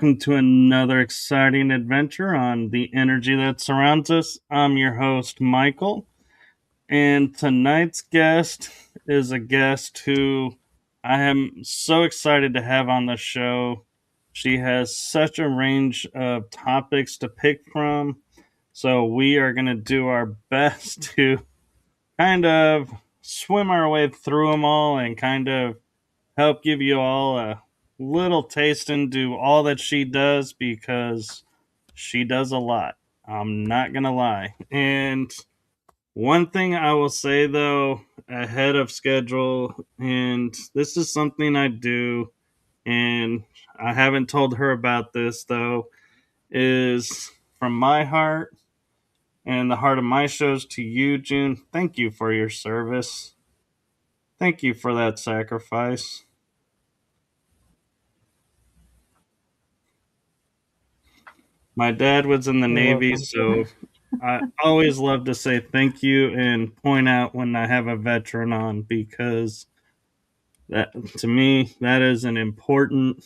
welcome to another exciting adventure on the energy that surrounds us. I'm your host, Michael, and tonight's guest is a guest who I am so excited to have on the show. She has such a range of topics to pick from, so we are going to do our best to kind of swim our way through them all and kind of help give you all a little taste into all that she does because she does a lot. I'm not going to lie. And one thing I will say though, ahead of schedule, and this is something I do, and I haven't told her about this though, is from my heart and the heart of my shows to you, June. Thank you for your service. Thank you for that sacrifice. My dad was in the You're Navy, welcome. so I always love to say thank you and point out when I have a veteran on because that to me that is an important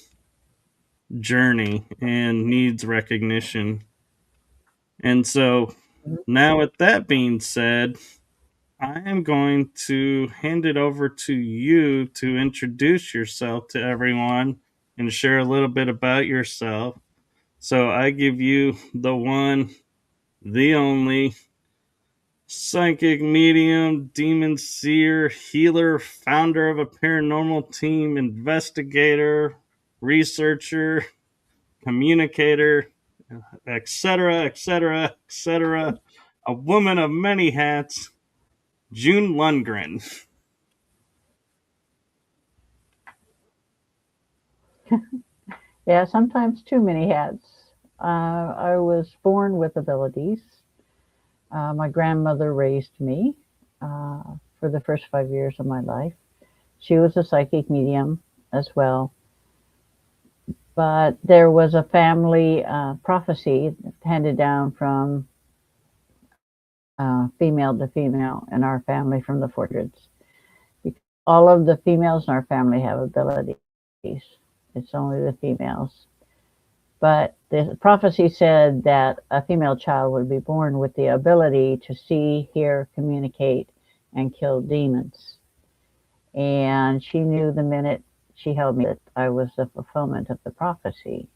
journey and needs recognition. And so now with that being said, I am going to hand it over to you to introduce yourself to everyone and share a little bit about yourself. So I give you the one, the only psychic medium, demon seer, healer, founder of a paranormal team, investigator, researcher, communicator, etc., etc., etc. A woman of many hats, June Lundgren. Yeah, sometimes too many hats. I was born with abilities. My grandmother raised me for the first 5 years of my life. She was a psychic medium as well. But there was a family prophecy handed down from female to female in our family from the 400s. All of the females in our family have abilities. It's only the females. But the prophecy said that a female child would be born with the ability to see, hear, communicate, and kill demons. And she knew the minute she held me that I was the fulfillment of the prophecy.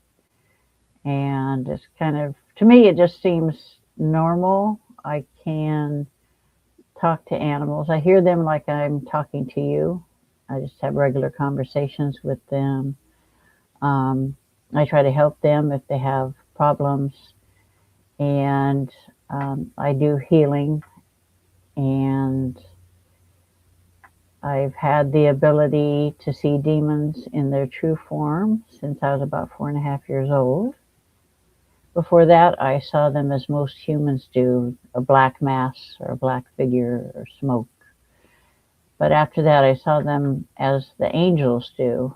And it's kind of, to me, it just seems normal. I can talk to animals. I hear them like I'm talking to you. I just have regular conversations with them. I try to help them if they have problems, and I do healing, and I've had the ability to see demons in their true form since I was about 4.5 years old. Before that, I saw them as most humans do, a black mass or a black figure or smoke. But after that, I saw them as the angels do.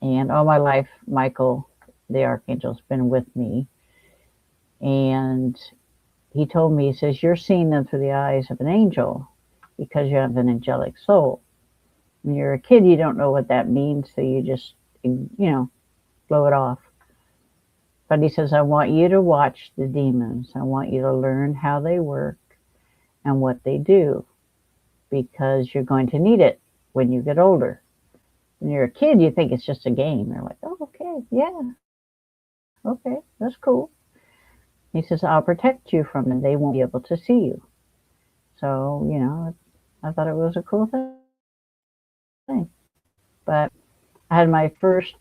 And all my life, Michael, the archangel's been with me. And he told me, he says, you're seeing them through the eyes of an angel because you have an angelic soul. When you're a kid, you don't know what that means, so you just, blow it off. But he says, I want you to watch the demons. I want you to learn how they work and what they do because you're going to need it when you get older. When you're a kid, you think it's just a game. You're like, oh, okay, yeah, okay, that's cool. He says, I'll protect you from them. They won't be able to see you. So, I thought it was a cool thing. But I had my first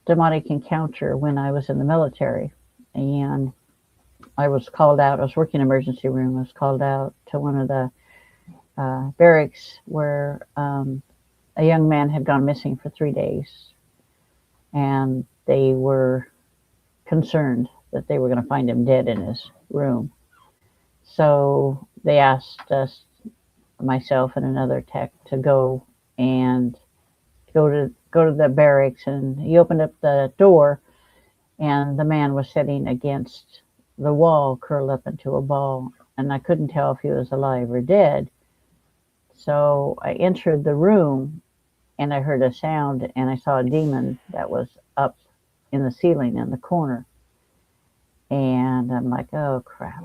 demonic encounter when I was in the military. And I was called out. I was working in the emergency room. I was called out to one of the barracks where a young man had gone missing for 3 days. And they were concerned that they were going to find him dead in his room. So they asked us, myself and another tech, to go to the barracks, and he opened up the door, and the man was sitting against the wall, curled up into a ball, and I couldn't tell if he was alive or dead. So I entered the room, and I heard a sound, and I saw a demon that was up in the ceiling in the corner. And I'm like, oh crap.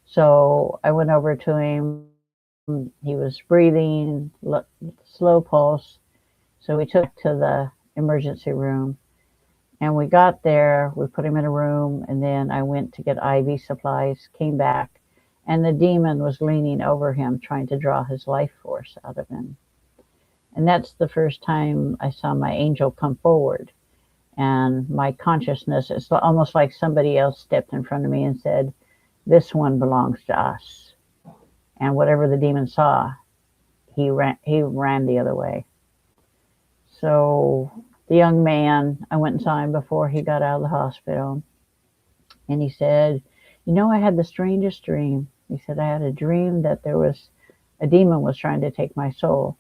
So I went over to him. He was breathing, slow pulse. So we took to the emergency room. And we got there, we put him in a room, and then I went to get IV supplies, came back, and the demon was leaning over him, trying to draw his life force out of him. And that's the first time I saw my angel come forward. And my consciousness, it's almost like somebody else stepped in front of me and said, this one belongs to us. And whatever the demon saw, he ran the other way. So the young man, I went and saw him before he got out of the hospital. And he said, I had the strangest dream. He said, I had a dream that there was a demon was trying to take my soul.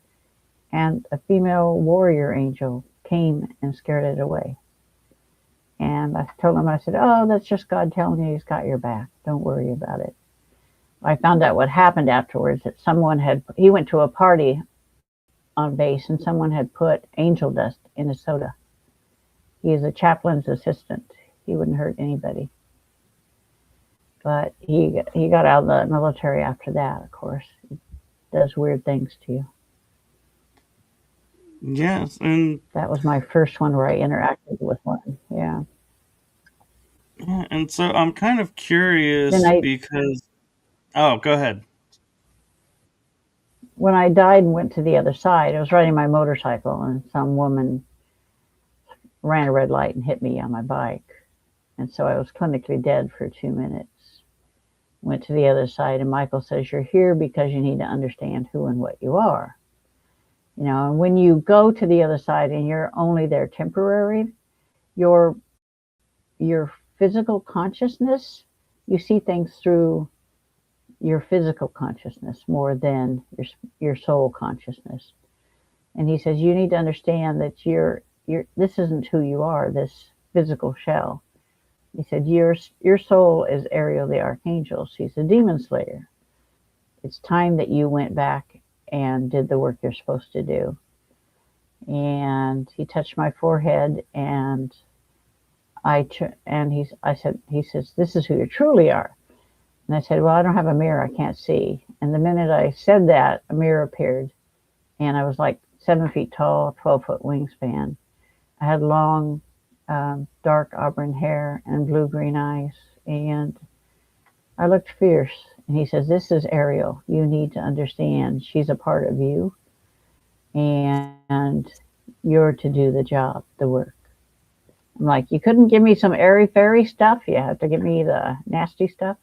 And a female warrior angel came and scared it away. And I told him, I said, oh, that's just God telling you he's got your back. Don't worry about it. I found out what happened afterwards, that he went to a party on base and someone had put angel dust in his soda. He is a chaplain's assistant. He wouldn't hurt anybody. But he got out of the military after that, of course. He does weird things to you. Yes, and that was my first one where I interacted with one. Yeah. And so I'm kind of Then curious because. Oh, go ahead. When I died and went to the other side, I was riding my motorcycle and some woman ran a red light and hit me on my bike. And so I was clinically dead for 2 minutes. Went to the other side, and Michael says, you're here because you need to understand who and what you are. And when you go to the other side and you're only there temporary, your physical consciousness, you see things through your physical consciousness more than your soul consciousness. And he says, you need to understand that this isn't who you are, this physical shell. He said, your soul is Ariel the Archangel. She's a demon slayer. It's time that you went back and did the work you're supposed to do. And he touched my forehead, and he says, this is who you truly are. And I said, well, I don't have a mirror. I can't see. And the minute I said that, a mirror appeared. And I was like 7 feet tall, 12-foot wingspan. I had long, dark auburn hair and blue-green eyes. And I looked fierce. And he says, this is Ariel. You need to understand she's a part of you. And you're to do the job, the work. I'm like, you couldn't give me some airy-fairy stuff? You have to give me the nasty stuff,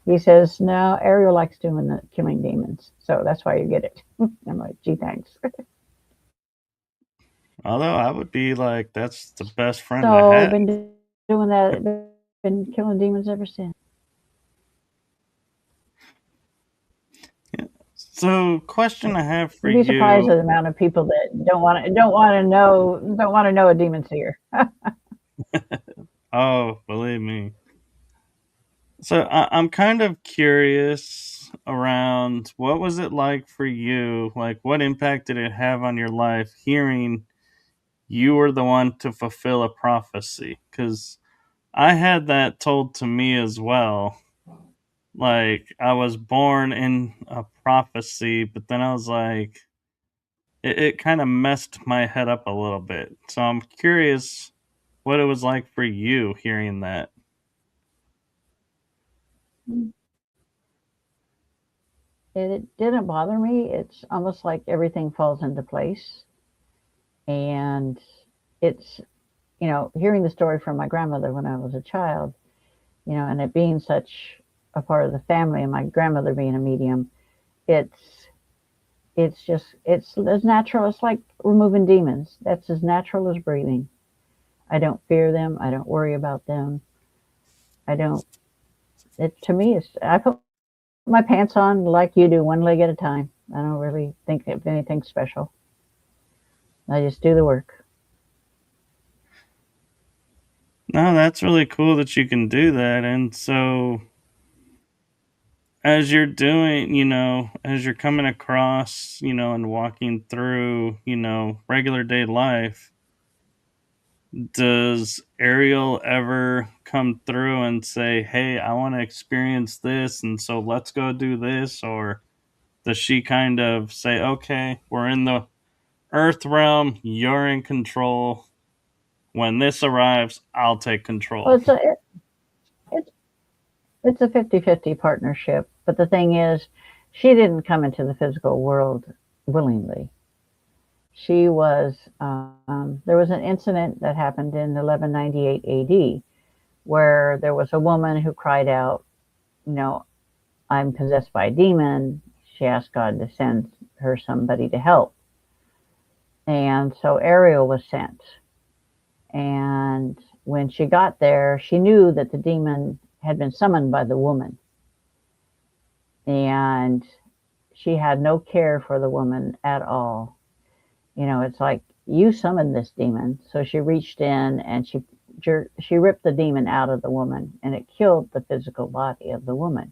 He says, no, Ariel likes doing the killing demons. So that's why you get it. I'm like, gee, thanks. Although I would be like, that's the best friend to So I've have. been doing that. Been killing demons ever since. Yeah. So, question I have for You'd be surprised you. at the amount of people that don't want to know a demon seer. Oh, believe me. So I'm kind of curious around what was it like for you? Like, what impact did it have on your life hearing you were the one to fulfill a prophecy? Because I had that told to me as well. Like, I was born in a prophecy, but then I was like, it kind of messed my head up a little bit. So I'm curious what it was like for you hearing that. It didn't bother me. It's almost like everything falls into place. And it's, hearing the story from my grandmother when I was a child, and it being such a part of the family and my grandmother being a medium, it's it's as natural. It's like removing demons. That's as natural as breathing. I don't fear them. I don't worry about them. I don't. It to me is I put my pants on like you do, one leg at a time. I don't really think of anything special. I just do the work. No, that's really cool that you can do that. And so as you're doing, as you're coming across, and walking through, regular day life, does Ariel ever come through and say, "Hey, I want to experience this, and so let's go do this," or does she kind of say, "Okay, we're in the Earth realm, you're in control. When this arrives, I'll take Well, control." it's it's a 50-50 partnership. But the thing is, she didn't come into the physical world willingly. She was, there was an incident that happened in 1198 AD where there was a woman who cried out, you know, I'm possessed by a demon. She asked God to send her somebody to help. And so Ariel was sent. And when she got there, she knew that the demon had been summoned by the woman. And she had no care for the woman at all. It's like, you summoned this demon. So she reached in and she ripped the demon out of the woman, and it killed the physical body of the woman.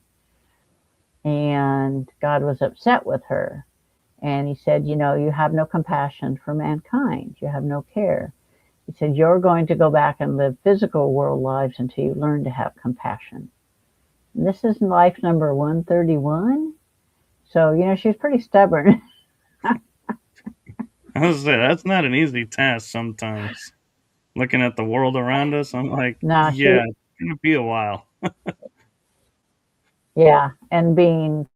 And God was upset with her. And he said, you have no compassion for mankind. You have no care. He said, you're going to go back and live physical world lives until you learn to have compassion. And this is life number 131. So, she's pretty stubborn. I was say that's not an easy task sometimes. Looking at the world around us, I'm like, Now yeah, it's gonna be a while. yeah. And being,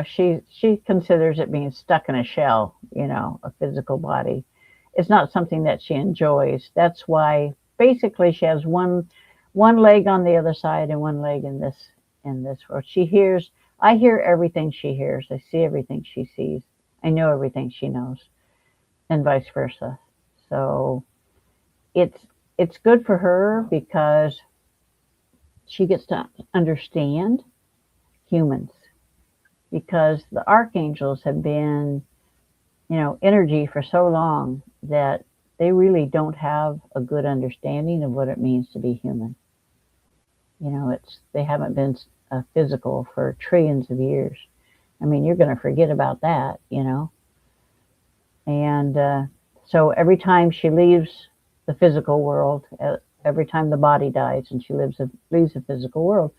she considers it being stuck in a shell, a physical body. It's not something that she enjoys. That's why basically she has one leg on the other side and one leg in this world. I hear everything she hears. I see everything she sees. I know everything she knows, and vice versa. So it's good for her because she gets to understand humans, because the archangels have been, energy for so long that they really don't have a good understanding of what it means to be human. They haven't been physical for trillions of years. I mean, you're going to forget about that. And so every time she leaves the physical world, every time the body dies and she leaves the physical world,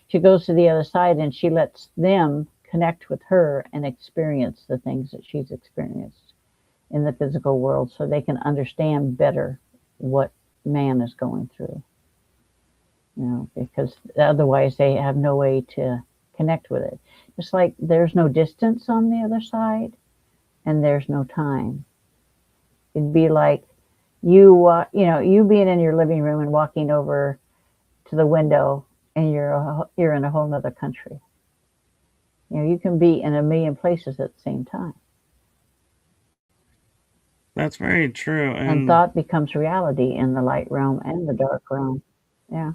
she goes to the other side and she lets them connect with her and experience the things that she's experienced in the physical world, so they can understand better what man is going through. Because otherwise they have no way to connect with it. Just like there's no distance on the other side and there's no time. It'd be like you being in your living room and walking over to the window, and you're in a whole other country. You can be in a million places at the same time. That's very true. And And thought becomes reality in the light realm and the dark realm. Yeah.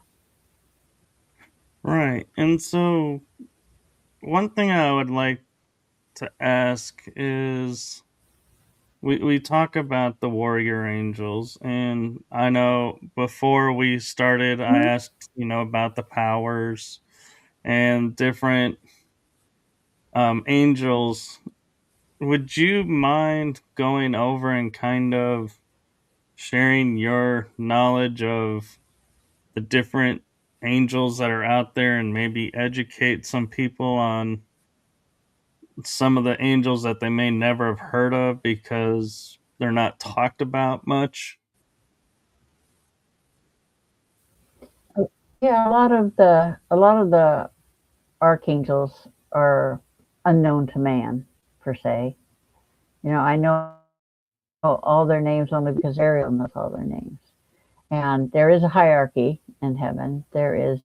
right. And so one thing I would like to ask is we talk about the warrior angels, and I know before we started I Mhm. asked, about the powers and different angels. Would you mind going over and kind of sharing your knowledge of the different angels that are out there and maybe educate some people on some of the angels that they may never have heard of because they're not talked about much? Yeah, a lot of the archangels are unknown to man, per se. I know all their names only because Ariel knows all their names. And there is a hierarchy in heaven. There is,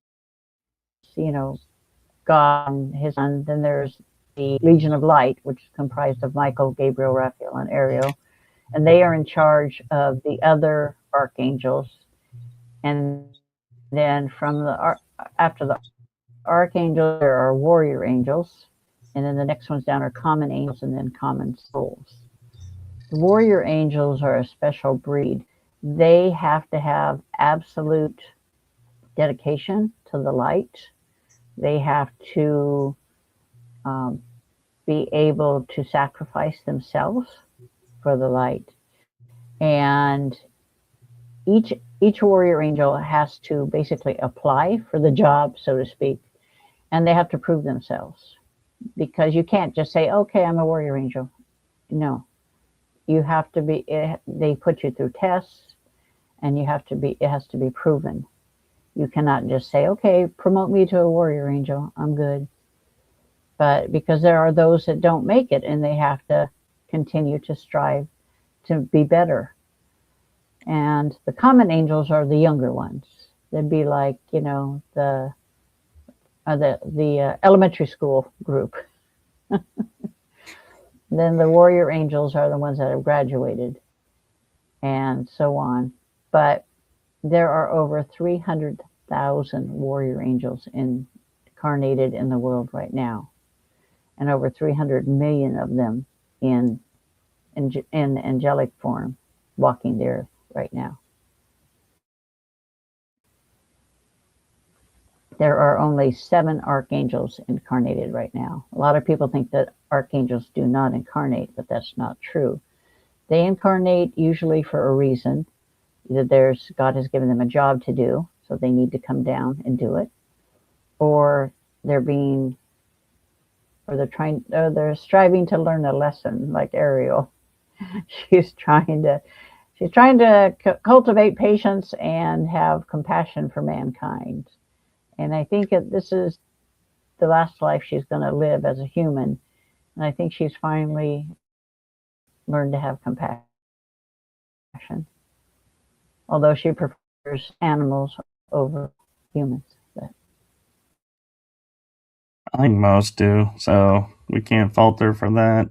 you know, God and his son. Then there's the Legion of Light, which is comprised of Michael, Gabriel, Raphael, and Ariel. And they are in charge of the other archangels. And then after the archangels, there are warrior angels. And then the next ones down are common angels and then common souls. The warrior angels are a special breed. They have to have absolute dedication to the light. They have to um, be able to sacrifice themselves for the light. And each each warrior angel has to basically apply for the job, so to speak, and they have to prove themselves, because you can't just say, okay, I'm a warrior angel. No, you have to be, they put you through tests, and you have to be, it has to be proven. You cannot just say, okay, promote me to a warrior angel, I'm good. But because there are those that don't make it, and they have to continue to strive to be better. And the common angels are the younger ones. They'd be like, the elementary school group. Then the warrior angels are the ones that have graduated, and so on. But there are over 300,000 warrior angels incarnated in the world right now, and over 300 million of them in angelic form walking there right now. There are only 7 archangels incarnated right now. A lot of people think that archangels do not incarnate, but that's not true. They incarnate usually for a reason. Either God has given them a job to do, so they need to come down and do it, or they're being, or they're striving to learn a lesson, like Ariel. she's trying to cultivate patience and have compassion for mankind. And I think that this is the last life she's going to live as a human. And I think she's finally learned to have compassion. Although she prefers animals over humans. But I think most do, so we can't fault her for that.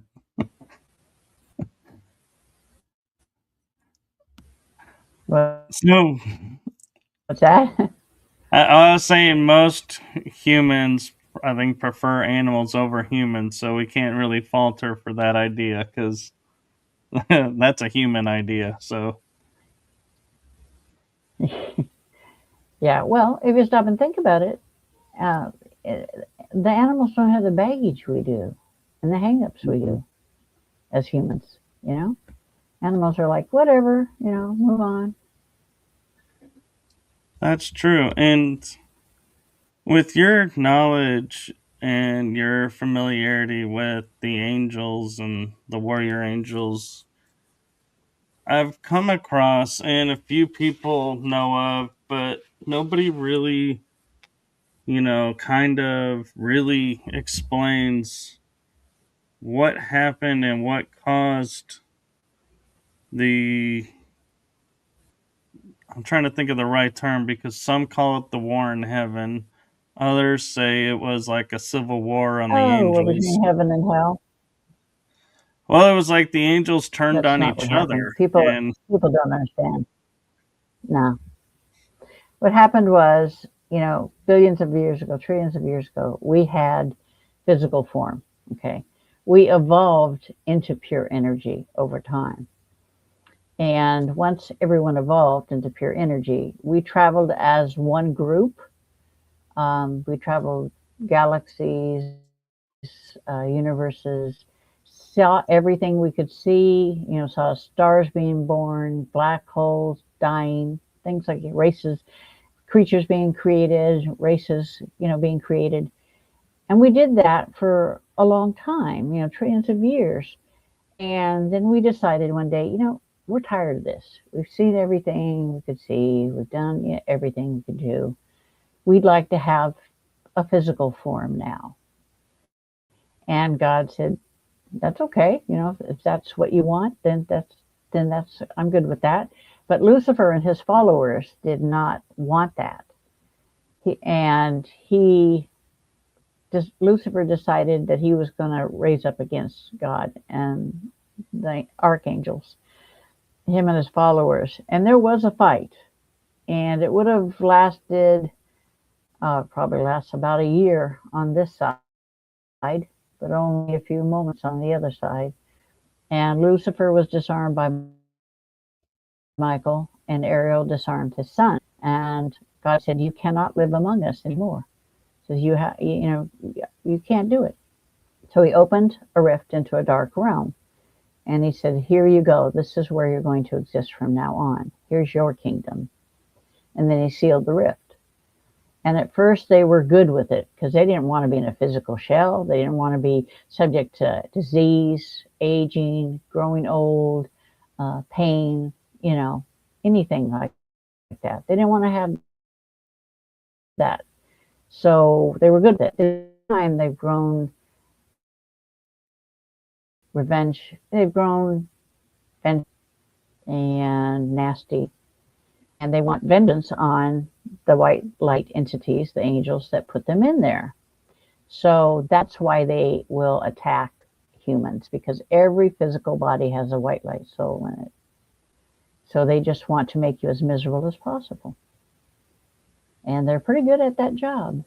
So what's that? I was saying most humans, I think, prefer animals over humans, so we can't really fault her for that idea because that's a human idea. So Yeah, well, if you stop and think about it, uh, the animals don't have the baggage we do and the hangups we do as humans, you know? Animals are like, whatever, move on. that's true. And with your knowledge and your familiarity with the angels and the warrior angels, I've come across, and a few people know of, but nobody really, kind of really explains what happened and what caused the. I'm trying to think of the right term because some call it the war in heaven. Others say it was like a civil war on the Oh, what angels. between heaven and hell? Well, it was like the angels turned That's on not each what happened. other, People and people don't understand. No. What happened was, billions of years ago, trillions of years ago, we had physical form. Okay. We evolved into pure energy over time. And once everyone evolved into pure energy, we traveled as one group. We traveled galaxies, universes, saw everything we could see, saw stars being born, black holes dying, things like races, creatures being created, races, being created. And we did that for a long time, trillions of years. And then we decided one day, we're tired of this. We've seen everything we could see. We've done everything we could do. We'd like to have a physical form now. And God said, that's okay. If that's what you want, then that's I'm good with that. But Lucifer and his followers did not want that. Lucifer decided that he was going to raise up against God and the archangels, him and his followers. And there was a fight, and it would have lasted, probably lasts about a year on this side, but only a few moments on the other side. And Lucifer was disarmed by Michael, and Ariel disarmed his son. And God said, "You cannot live among us anymore. Says you can't do it." So he opened a rift into a dark realm. And he said, here you go. This is where you're going to exist from now on. Here's your kingdom. And then he sealed the rift. And at first they were good with it because they didn't want to be in a physical shell. They didn't want to be subject to disease, aging, growing old, pain, anything like that. They didn't want to have that. So they were good with it. At the time, they've grown revenge. They've grown vengeance and nasty. And they want vengeance on the white light entities, the angels that put them in there. So that's why they will attack humans, because every physical body has a white light soul in it. So they just want to make you as miserable as possible. And they're pretty good at that job.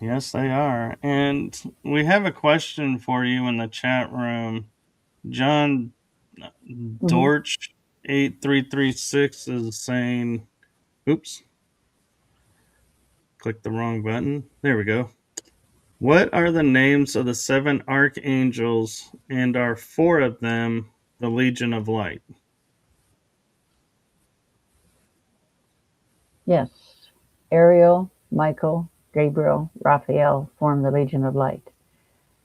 Yes, they are. And we have a question for you in the chat room. John Mm-hmm. Dorch 8336 is saying, oops, click the wrong button. There we go. What are the names of the 7 archangels, and are 4 of them the Legion of Light? Yes. Ariel, Michael, Gabriel, Raphael form the Legion of Light.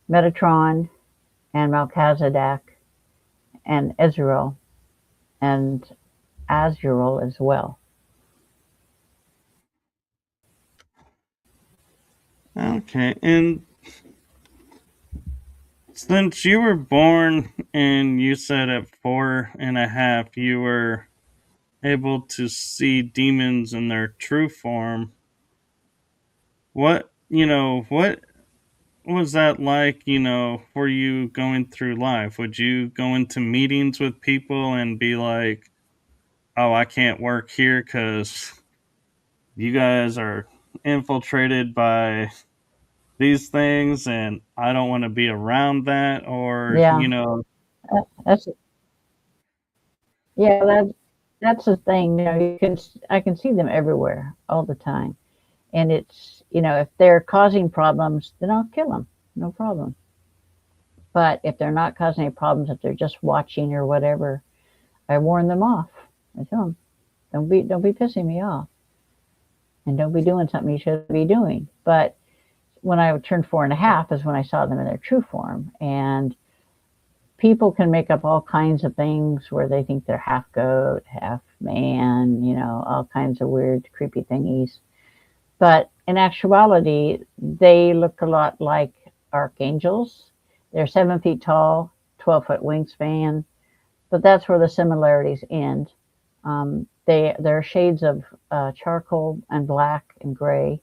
Metatron and Melchizedek and Ezrael and Azrael as well. Okay, and since you were born and you said at 4.5 you were able to see demons in their true form, what was that like, for you going through life? Would you go into meetings with people and be like, oh, I can't work here because you guys are infiltrated by these things and I don't want to be around that? Or, Yeah, that's yeah, that's the thing. I can see them everywhere all the time, and it's if they're causing problems, then I'll kill them, no problem. But if they're not causing any problems, if they're just watching or whatever, I warn them off. I tell them, don't be pissing me off, and don't be doing something you shouldn't be doing. But when I turned 4.5 is when I saw them in their true form, and people can make up all kinds of things where they think they're half goat, half man, all kinds of weird, creepy thingies. But in actuality, they look a lot like archangels. They're 7 feet tall, 12-foot wingspan, but that's where the similarities end. They're shades of charcoal and black and gray,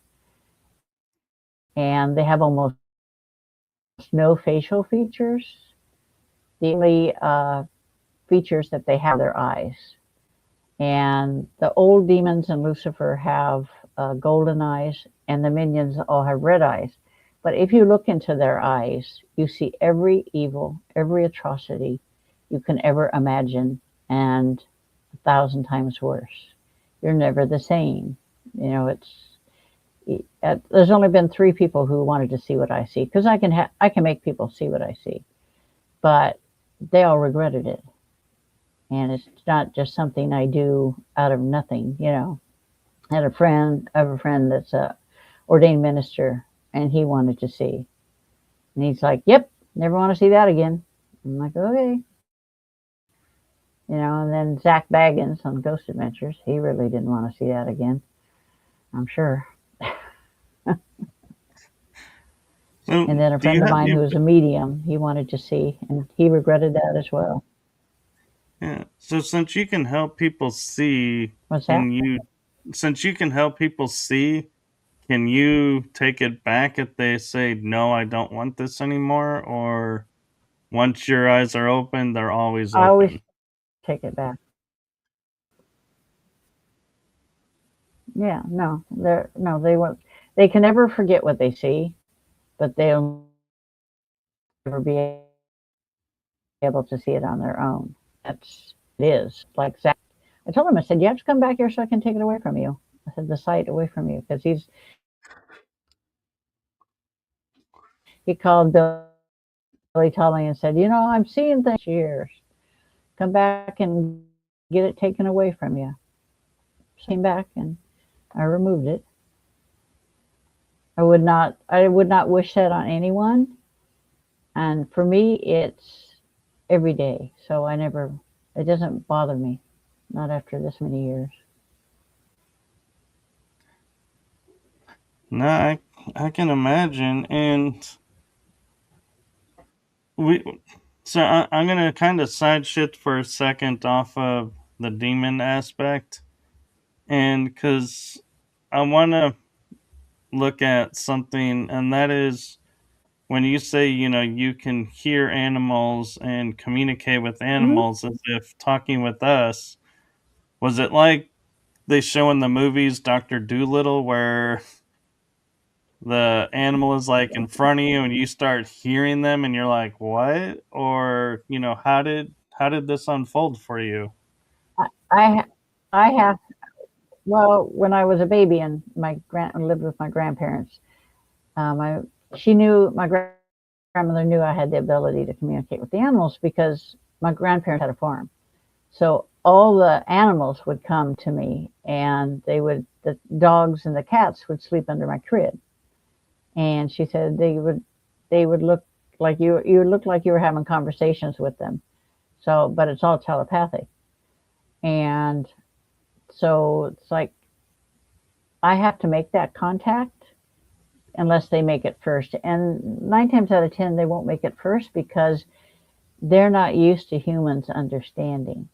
and they have almost no facial features. The only features that they have are their eyes. And the old demons and Lucifer have golden eyes, and the minions all have red eyes. But if you look into their eyes, you see every evil, every atrocity you can ever imagine, and 1,000 times worse. You're never the same. There's only been 3 people who wanted to see what I see, because I can make people see what I see, but they all regretted it. And it's not just something I do out of nothing. I have a friend that's a ordained minister, and he wanted to see, and he's like, "Yep, never want to see that again." I'm like, "Okay." And then Zach Baggins on Ghost Adventures, he really didn't want to see that again, I'm sure. So, And then a do you friend of have mine the who was a medium, he wanted to see, and he regretted that as well. yeah? So, since you can help people see, What's that? can you? Since you can help people see, can you take it back if they say no, I don't want this anymore? Or once your eyes are open, they're always I always open? take it back. Yeah, no, they won't. They can never forget what they see, but they'll never be able to see it on their own. That's it is like Zach. I told him, I said, you have to come back here so I can take it away from you. I said, the sight away from you, because he called Billy Tully and said, I'm seeing things years. Come back and get it taken away from you. So I came back and I removed it. I would not wish that on anyone. And for me, it's every day. So it doesn't bother me. Not after this many years. No, I can imagine. And we, so I'm gonna kind of side shift for a second off of the demon aspect, and because I want to look at something, and that is when you say, you can hear animals and communicate with Hmm. animals as if talking with us. Was it like they show in the movies Dr. Doolittle where the animal is like in front of you and you start hearing them and you're like, "What?" Or, how did this unfold for you? I, I have, well, when I was a baby and lived with my grandparents, I, she knew, my grandmother knew I had the ability to communicate with the animals because my grandparents had a farm. So all the animals would come to me and the dogs and the cats would sleep under my crib. And she said they would look like you would look like you were having conversations with them. So, but it's all telepathic. And so it's like I have to make that contact unless they make it first. And 9 times out of 10, they won't make it first because they're not used to humans understanding.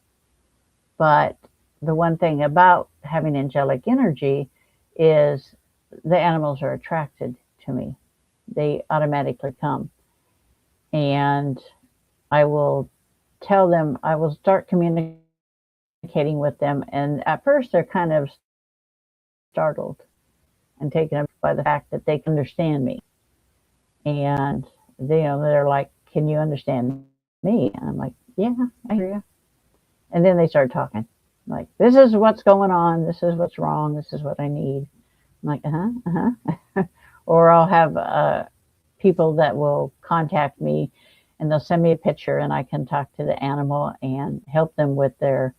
But the one thing about having angelic energy is the animals are attracted to me. They automatically come. And I will tell them, I will start communicating with them. And at first, they're kind of startled and taken aback by the fact that they can understand me. And they're like, "Can you understand me?" And I'm like, "Yeah, I hear you." And then they start talking, like, "This is what's going on. This is what's wrong. This is what I need." I'm like, or I'll have people that will contact me and they'll send me a picture and I can talk to the animal and help them with their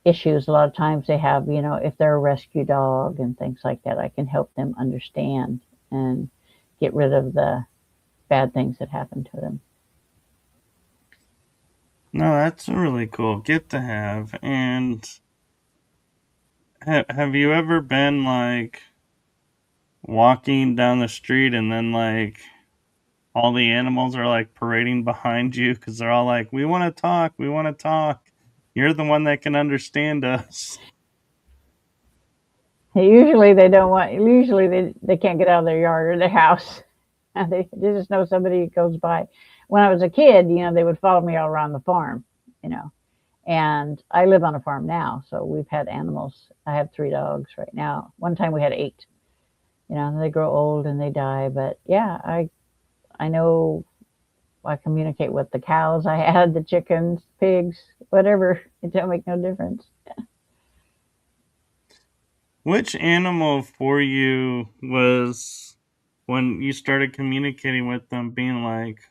issues. A lot of times they have, if they're a rescue dog and things like that, I can help them understand and get rid of the bad things that happen to them. No, that's a really cool gift to have. And have you ever been like walking down the street and then like all the animals are like parading behind you because they're all like, "We want to talk, we want to talk. You're the one that can understand us." Usually they don't want. Usually they can't get out of their yard or their house. They just know somebody goes by. When I was a kid, they would follow me all around the farm. You know, and I live on a farm now, so we've had animals. I have 3 dogs right now. One time we had 8. They grow old and they die, but yeah, I know I communicate with the cows I had, the chickens, pigs, whatever. It don't make no difference. Which animal for you was when you started communicating with them being like,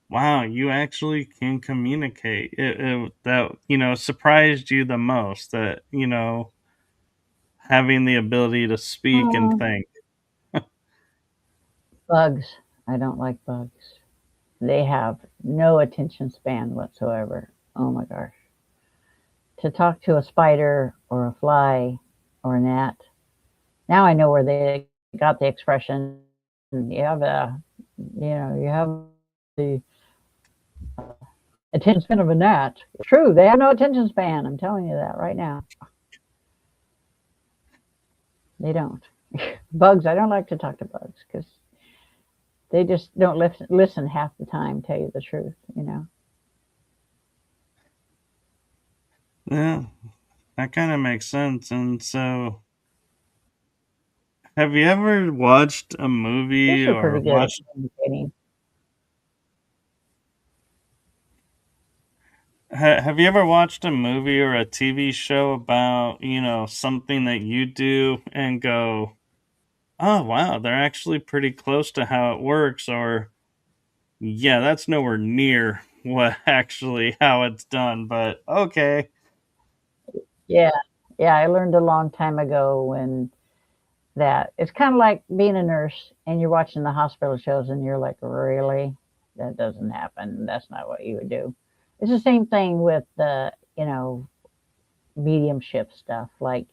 "Wow, you actually can communicate." That, surprised you the most, that, having the ability to speak and Uh, think. Bugs. I don't like bugs. They have no attention span whatsoever. Oh my gosh. To talk to a spider or a fly or a gnat, now I know where they got the expression. You have the attention span of a gnat. It's true. They have no attention span. I'm telling you that right now. They don't. Bugs, I don't like to talk to bugs because they just don't listen half the time, tell you the truth. Yeah, that kind of makes sense. And so, have you ever watched a movie Fish are or pretty good at watched communicating. have you ever watched a movie or a TV show about, something that you do and go, "Oh, wow, they're actually pretty close to how it works," or Yeah, that's nowhere near what actually how it's done, but okay. Yeah. Yeah, I learned a long time ago when that it's kind of like being a nurse and you're watching the hospital shows and you're like, really? That doesn't happen. That's not what you would do. It's the same thing with the, mediumship stuff. Like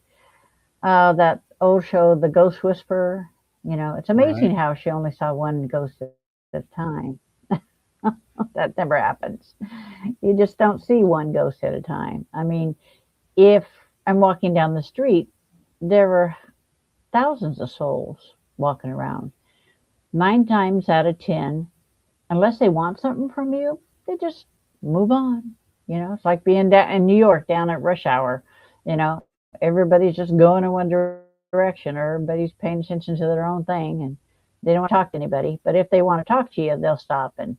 that old show, The Ghost Whisperer. It's Right. amazing how she only saw one ghost at a time. That never happens. You just don't see one ghost at a time. I mean, if I'm walking down the street, there were thousands of souls walking around. 9 times out of 10, unless they want something from you, they just move on. It's like being down in New York down at rush hour. Everybody's just going in one direction, or everybody's paying attention to their own thing, and they don't want to talk to anybody. But if they want to talk to you, they'll stop and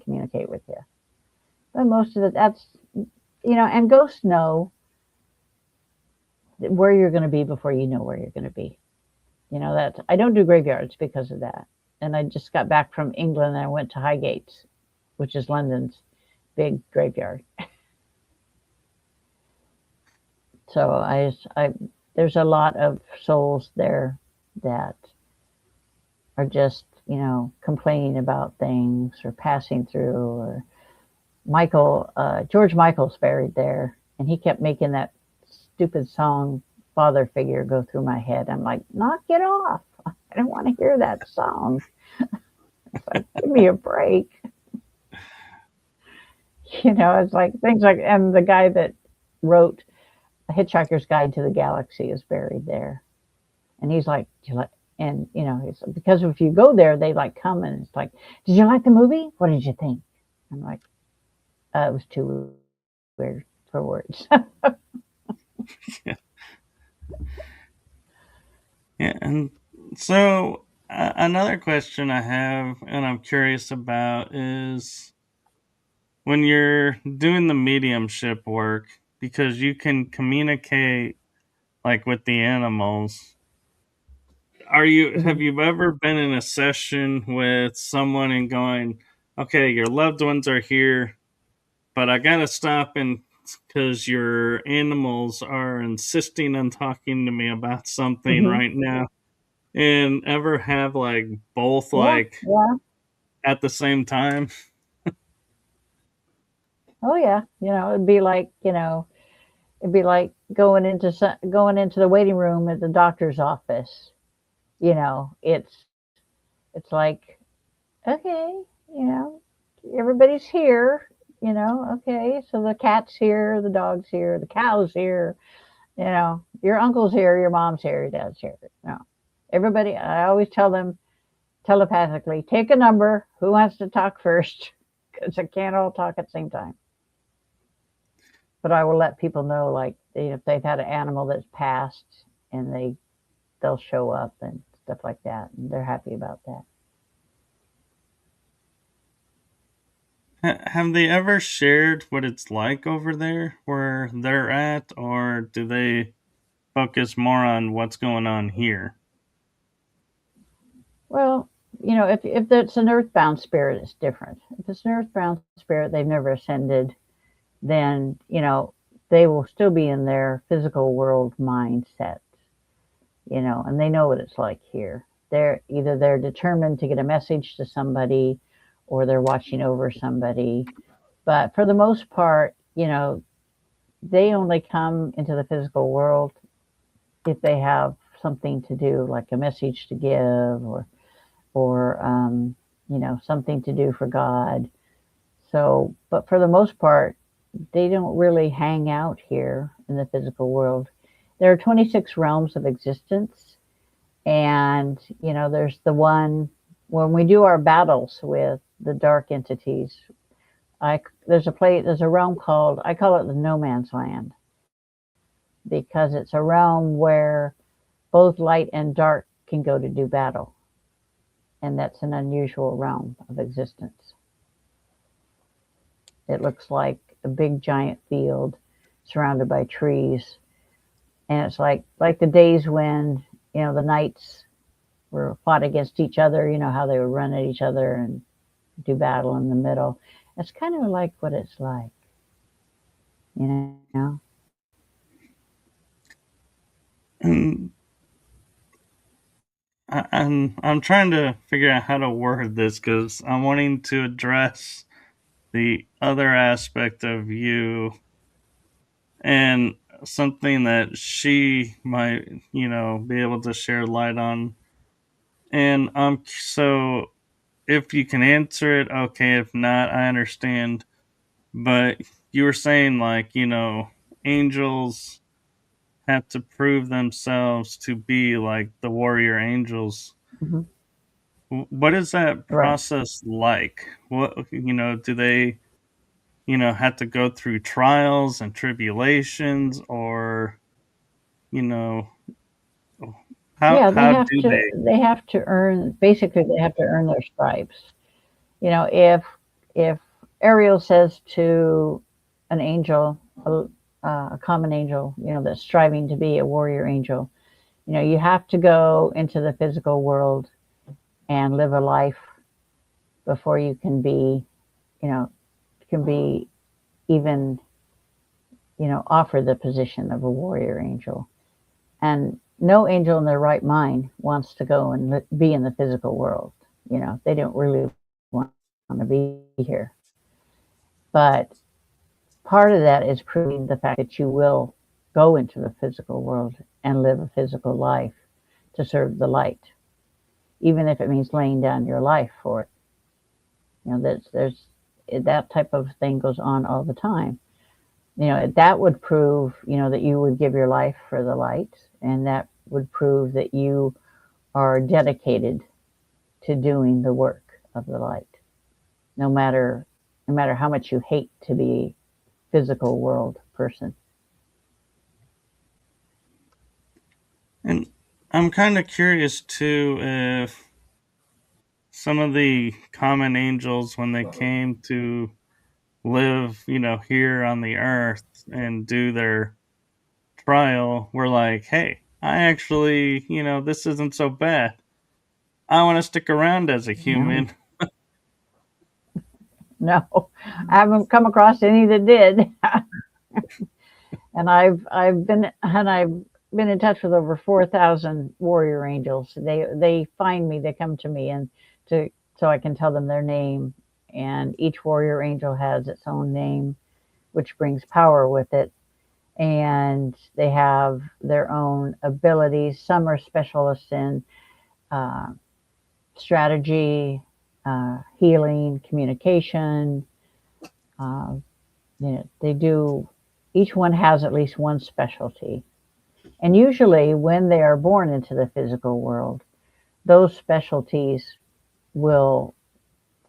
communicate with you. But most of it, and ghosts know where you're going to be before you know where you're going to be. That I don't do graveyards because of that. And I just got back from England and I went to Highgate, which is London's big graveyard. So there's a lot of souls there that are just, complaining about things or passing through. Or George Michael's buried there, and he kept making that stupid song "Father Figure" go through my head. I'm like, knock it off! I don't want to hear that song. It's like, give me a break. It's like things like, and the guy that wrote A Hitchhiker's Guide to the Galaxy is buried there. And he's like, do you like, and it's because if you go there, they like come and it's like, did you like the movie? What did you think? I'm like, it was too weird for words. Yeah. Yeah, and so another question I have and I'm curious about is when you're doing the mediumship work, because you can communicate like with the animals. Have Mhm. you ever been in a session with someone and going, okay, your loved ones are here, but I gotta stop and because your animals are insisting on talking to me about something Mhm. right now, and ever have like both Yeah. like Yeah. at the same time? Oh yeah. It'd be like going into the waiting room at the doctor's office. It's like, okay, you know, everybody's here. Okay, so the cat's here, the dog's here, the cow's here. Your uncle's here, your mom's here, your dad's here. Everybody. I always tell them telepathically, take a number. Who wants to talk first? Because I can't all talk at the same time. But I will let people know, like, if they've had an animal that's passed, and they'll show up and stuff like that, and they're happy about that. Have they ever shared what it's like over there where they're at, or do they focus more on what's going on here? Well, if it's an earthbound spirit, it's different. If it's an earthbound spirit, they've never ascended, then they will still be in their physical world mindset, and they know what it's like here. They're determined to get a message to somebody, or they're watching over somebody. But for the most part, they only come into the physical world if they have something to do, like a message to give, or something to do for God. So, but for the most part, they don't really hang out here in the physical world. There are 26 realms of existence, and there's the one when we do our battles with the dark entities. There's a realm called, I call it the no man's land, because it's a realm where both light and dark can go to do battle, and that's an unusual realm of existence. It looks like a big giant field surrounded by trees, and it's like the days when the knights were fought against each other. How they would run at each other, and do battle in the middle. That's kind of like what it's like, you know. And I'm trying to figure out how to word this because I'm wanting to address the other aspect of you and something that she might, be able to share light on. And so if you can answer it, okay. If not, I understand. But you were saying, like, angels have to prove themselves to be like the warrior angels. Hmm. What is that Right. process like? What, do they, have to go through trials and tribulations, or, you know, how Yeah, do they? they have to earn, basically they have to earn their stripes. You know, if Ariel says to an angel, a common angel, that's striving to be a warrior angel, you have to go into the physical world and live a life before you can be, can be even, offer the position of a warrior angel. And no angel in their right mind wants to go and be in the physical world. They don't really want to be here. But part of that is proving the fact that you will go into the physical world and live a physical life to serve the light, even if it means laying down your life for it. There's that type of thing goes on all the time. That would prove, that you would give your life for the light, and that would prove that you are dedicated to doing the work of the light, no matter how much you hate to be physical world person. And I'm kind of curious too if some of the common angels, when they came to live, here on the earth and do their trial, were like, hey, I actually, this isn't so bad. I want to stick around as a No, human. no, I haven't come across any that did. And I've been in touch with over 4,000 warrior angels. They find me, they come to me, and to so I can tell them their name. And each warrior angel has its own name, which brings power with it. And they have their own abilities. Some are specialists in uh, strategy, healing, communication. Uh, they do. Each one has at least one specialty. And usually, when they are born into the physical world, those specialties will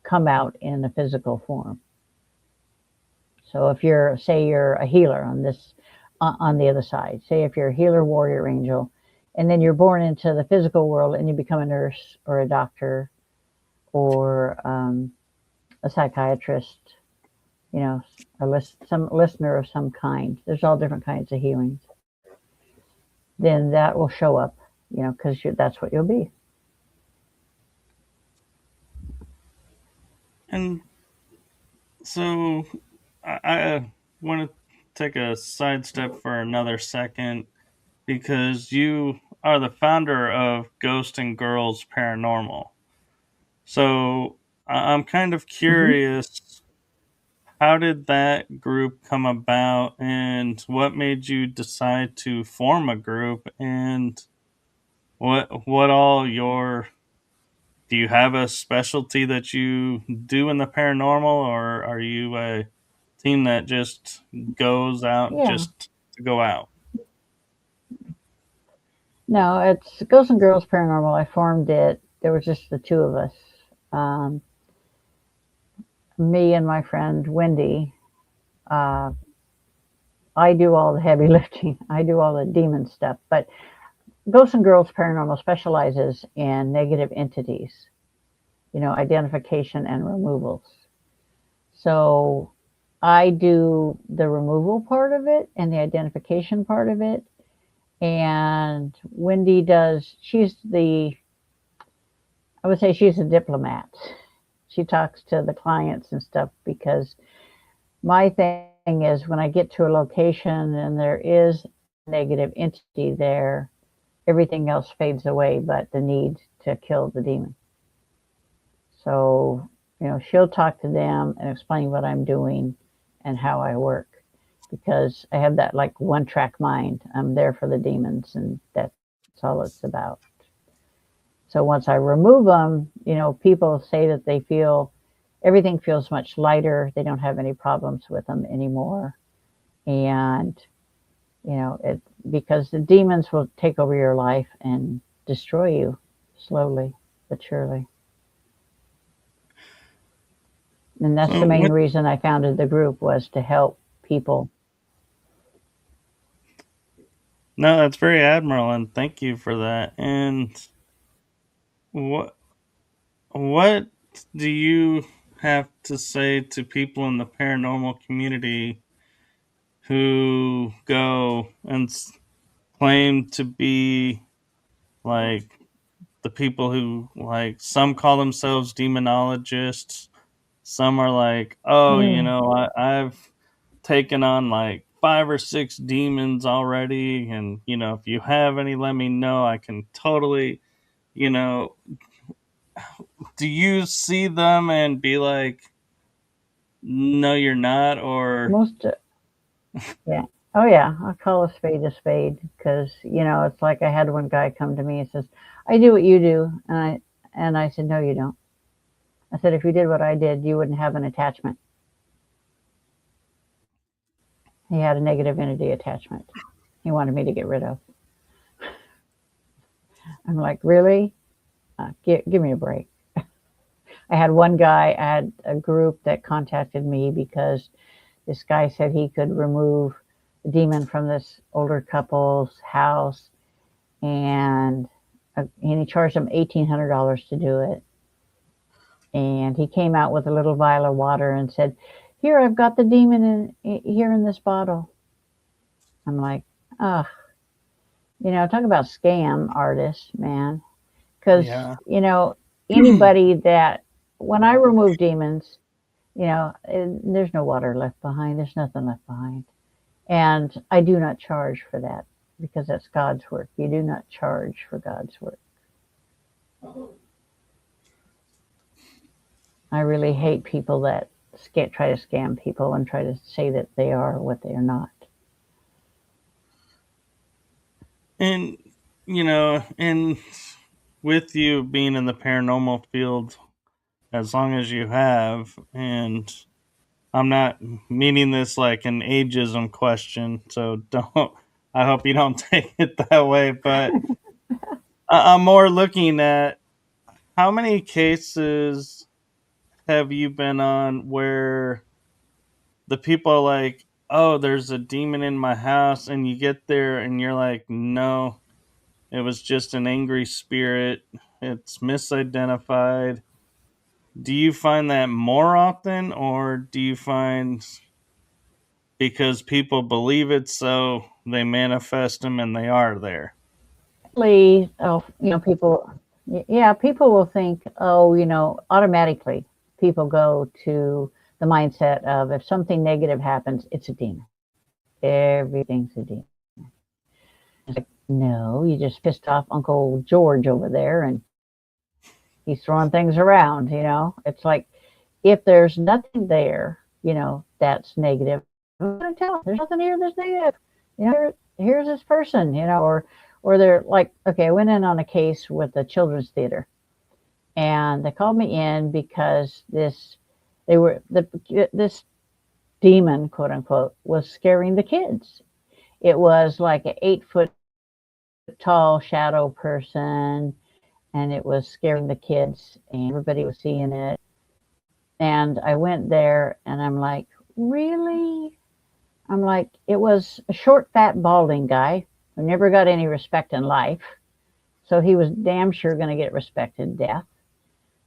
come out in a physical form. So, if say you're a healer on this, on the other side, say if you're a healer warrior angel, and then you're born into the physical world and you become a nurse or a doctor or a psychiatrist, some listener of some kind. There's all different kinds of healings. Then that will show up, because that's what you'll be. And so I want to take a sidestep for another second because you are the founder of Ghost and Girls Paranormal. So I'm kind of Hmm. curious, how did that group come about and what made you decide to form a group, and what all your do you have a specialty that you do in the paranormal, or are you a team that just goes out Yeah. just to go out? No, it's Ghosts and Girls Paranormal. I formed it. There was just the two of us, um, me and my friend Wendy. Uh, I do all the heavy lifting. I do all the demon stuff. But Ghosts and Girls Paranormal specializes in negative entities, identification and removals. So I do the removal part of it and the identification part of it. And Wendy does, I would say she's a diplomat. she talks to the clients and stuff, because my thing is when I get to a location and there is a negative entity there, everything else fades away but the need to kill the demon. So, she'll talk to them and explain what I'm doing and how I work, because I have that like one track mind. I'm there for the demons, and that's all it's about. So once I remove them, people say that they feel everything feels much lighter. They don't have any problems with them anymore. And, it because the demons will take over your life and destroy you slowly but surely. And that's So the main what? reason I founded the group, was to help people. No, that's very admirable, and thank you for that. And what what do you have to say to people in the paranormal community who go and claim to be like the people who, like, some call themselves demonologists, some are like, oh, Mm. I've taken on like 5 or 6 demons already, and if you have any, let me know. I can totally, you know do you see them and be like, no, you're not? Or Most, yeah. Oh, yeah. I call a spade, because, it's like I had one guy come to me and says, I do what you do. And I said, no, you don't. I said, if you did what I did, you wouldn't have an attachment. He had a negative entity attachment he wanted me to get rid of. I'm like, really? Give me a break. I had one guy, I had a group that contacted me because this guy said he could remove a demon from this older couple's house, and he charged them $1,800 to do it. And he came out with a little vial of water and said, "Here, I've got the demon here in this bottle." I'm like, ugh, talk about scam artists, man. Because, yeah. anybody that, when I remove demons, there's no water left behind, there's nothing left behind. And I do not charge for that, because that's God's work. You do not charge for God's work. I really hate people that try to scam people and try to say that they are what they are not. And and with you being in the paranormal field as long as you have, and I'm not meaning this like an ageism question, so don't. I hope you don't take it that way. But I'm more looking at how many cases have you been on where the people are like, "Oh, there's a demon in my house," and you get there and you're like, "No, it was just an angry spirit. It's misidentified." Do you find that more often, or do you find because people believe it, so they manifest them and they are there? Oh, people, yeah, people will think, oh, automatically people go to the mindset of, if something negative happens, it's a demon. Everything's a demon. It's like, no, you just pissed off Uncle George over there, and he's throwing things around. It's like, if there's nothing there, that's negative, I'm going to tell them, there's nothing here that's negative. Here's this person, or they're like, okay, I went in on a case with the children's theater, and they called me in because this demon, quote unquote, was scaring the kids. It was like an 8 foot tall shadow person, and it was scaring the kids, and everybody was seeing it. And I went there, and I'm like, really? I'm like, it was a short, fat, balding guy who never got any respect in life. So he was damn sure going to get respect in death.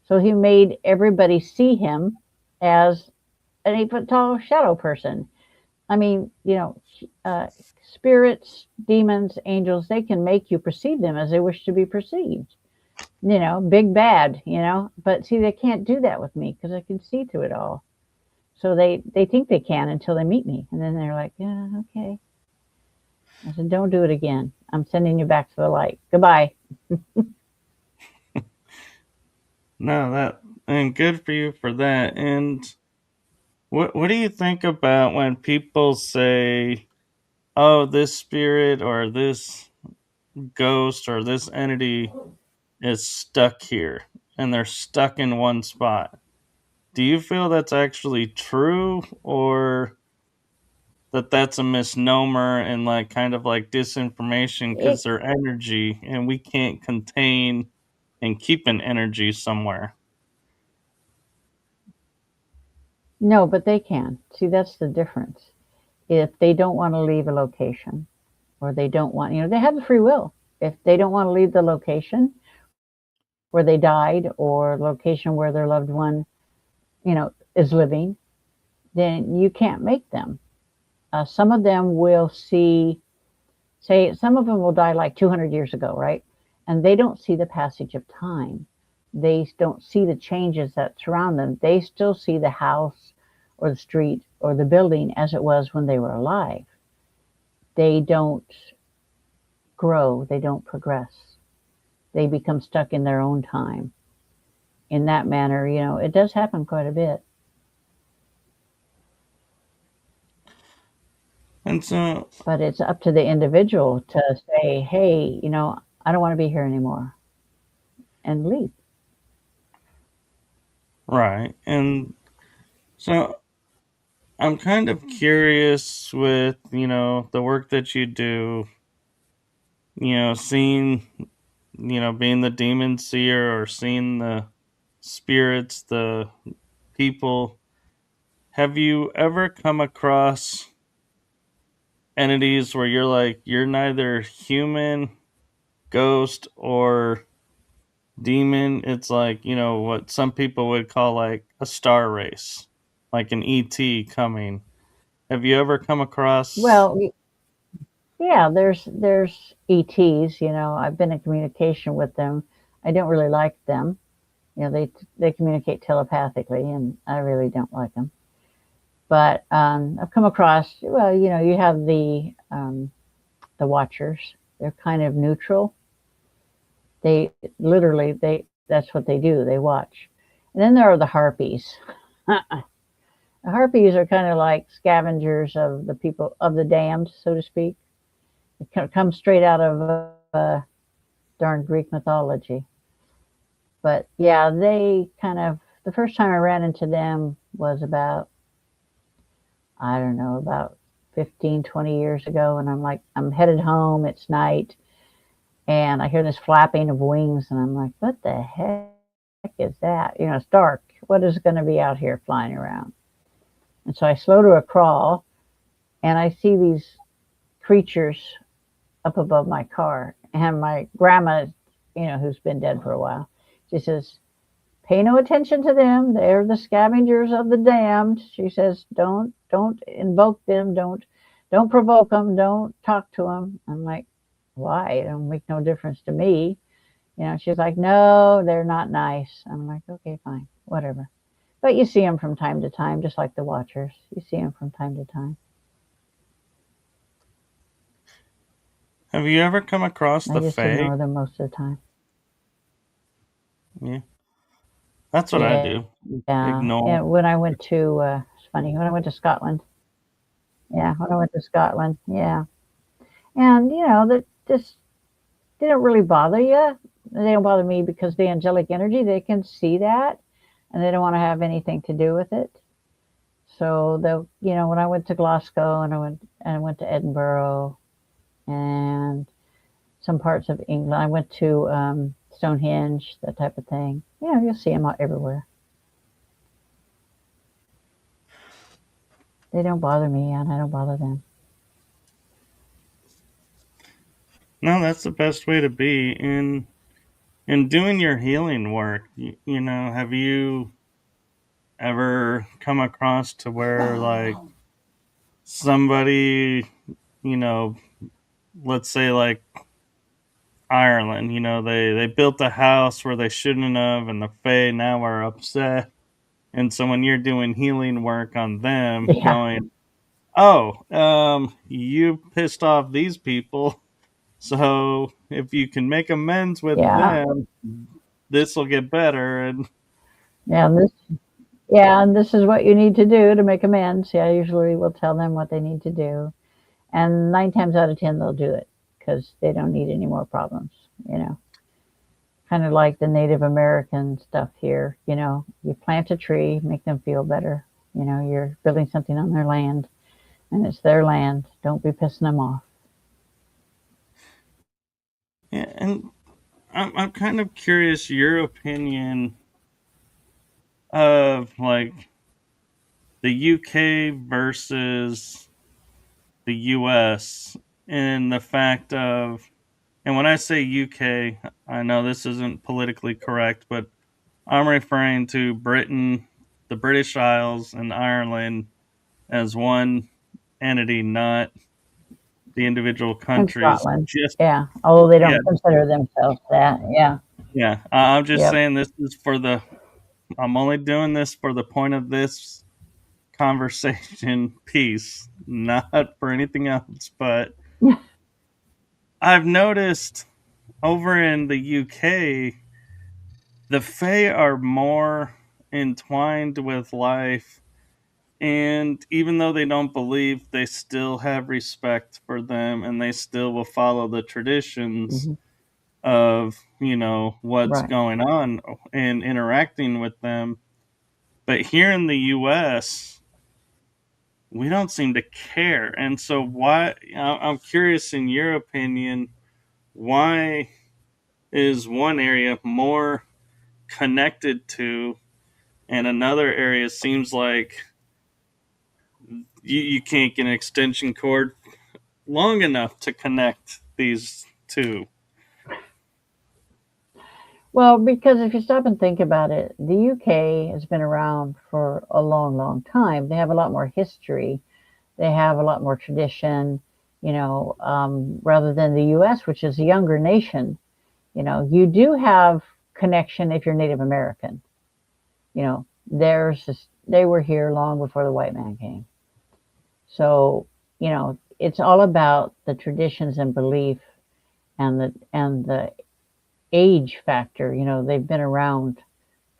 So he made everybody see him as an 8 foot tall shadow person. I mean, spirits, demons, angels, they can make you perceive them as they wish to be perceived. big bad, But see, they can't do that with me because I can see through it all. So they think they can until they meet me, and then they're like, yeah, okay. I said, don't do it again. I'm sending you back to the light. Goodbye. No, that and good for you for that. And what do you think about when people say, "Oh, this spirit or this ghost or this entity is stuck here and they're stuck in one spot"? Do you feel that's actually true, or that that's a misnomer and like kind of like disinformation It because they're energy and we can't contain and keep an energy somewhere? No, but they can. See, that's the difference. If they don't want to leave a location, or they don't want, they have the free will. If they don't want to leave the location where they died, or location where their loved one, is living, then you can't make them. Some of them will see, say, some of them will die like 200 years ago, right? And they don't see the passage of time. They don't see the changes that surround them. They still see the house or the street or the building as it was when they were alive. They don't grow, they don't progress. They become stuck in their own time. In that manner, it does happen quite a bit. And so, But it's up to the individual to say, hey, I don't want to be here anymore, and leave. right. And so I'm kind of curious with, the work that you do, seeing, being the demon seer or seeing the spirits, the people. Have you ever come across entities where you're like, you're neither human, ghost, or demon? It's like, what some people would call like a star race, like an ET coming. Have you ever come across? Well, yeah, there's ETs. I've been in communication with them. I don't really like them. They communicate telepathically, and I really don't like them. But I've come across. Well, you have the watchers. They're kind of neutral. They literally they that's what they do. They watch. And then there are the harpies. The harpies are kind of like scavengers of the people of the damned, so to speak. It comes straight out of darn Greek mythology. But yeah, they kind of, the first time I ran into them was about, I don't know, about 15, 20 years ago. And I'm like, I'm headed home. It's night. And I hear this flapping of wings. And I'm like, what the heck is that? It's dark. What is going to be out here flying around? And so I slow to a crawl, and I see these creatures up above my car. And my grandma, who's been dead for a while, she says, pay no attention to them. They're the scavengers of the damned. She says, don't invoke them. Don't provoke them. Don't talk to them. I'm like, why? It don't make no difference to me. She's like, no, they're not nice. I'm like, okay, fine, whatever. But you see them from time to time, just like the watchers. You see them from time to time. Have you ever come across I the just Fae? ignore them most of the time. Yeah, that's what I Yeah. do. Yeah. Ignore. And when I went to, it's funny, when I went to Scotland, yeah, when I went to Scotland, yeah. And, that just, they don't really bother you. They don't bother me because the angelic energy, they can see that, and they don't want to have anything to do with it. So they'll, when I went to Glasgow, and I went to Edinburgh and some parts of England, I went to Stonehenge, that type of thing. You'll see them everywhere. They don't bother me, and I don't bother them. No, that's the best way to be in doing your healing work. Have you ever come across to where like somebody, you know, let's say like Ireland. They built a house where they shouldn't have, and the Fae now are upset. And so when you're doing healing work on them, Yeah, going, oh, you pissed off these people, so if you can make amends with yeah, them, this will get better. And yeah. And this is what you need to do to make amends. Yeah, I usually will tell them what they need to do, and 9 times out of 10 they'll do it because they don't need any more problems. You know, kind of like the Native American stuff here. You plant a tree, make them feel better. You're building something on their land, and it's their land. Don't be pissing them off. and I'm kind of curious your opinion of like the UK versus the US in the fact of, and when I say UK, I know this isn't politically correct, but I'm referring to Britain, the British Isles, and Ireland as one entity, not the individual In countries. Scotland, Just, yeah. Although they yeah, don't consider themselves that, yeah. yeah. I'm just Yep. saying this is I'm only doing this for the point of this conversation piece, not for anything else. But I've noticed over in the UK, the Fae are more entwined with life, and even though they don't believe, they still have respect for them, and they still will follow the traditions Hmm. of what's Right. going on and interacting with them. But here in the US, we don't seem to care. And so why, I'm curious in your opinion, why is one area more connected to, and another area seems like you can't get an extension cord long enough to connect these two? Well, because if you stop and think about it, the UK has been around for a long, long time. They have a lot more history. They have a lot more tradition, rather than the US, which is a younger nation. You do have connection if you're Native American. They were here long before the white man came. So, it's all about the traditions and belief and the age factor. They've been around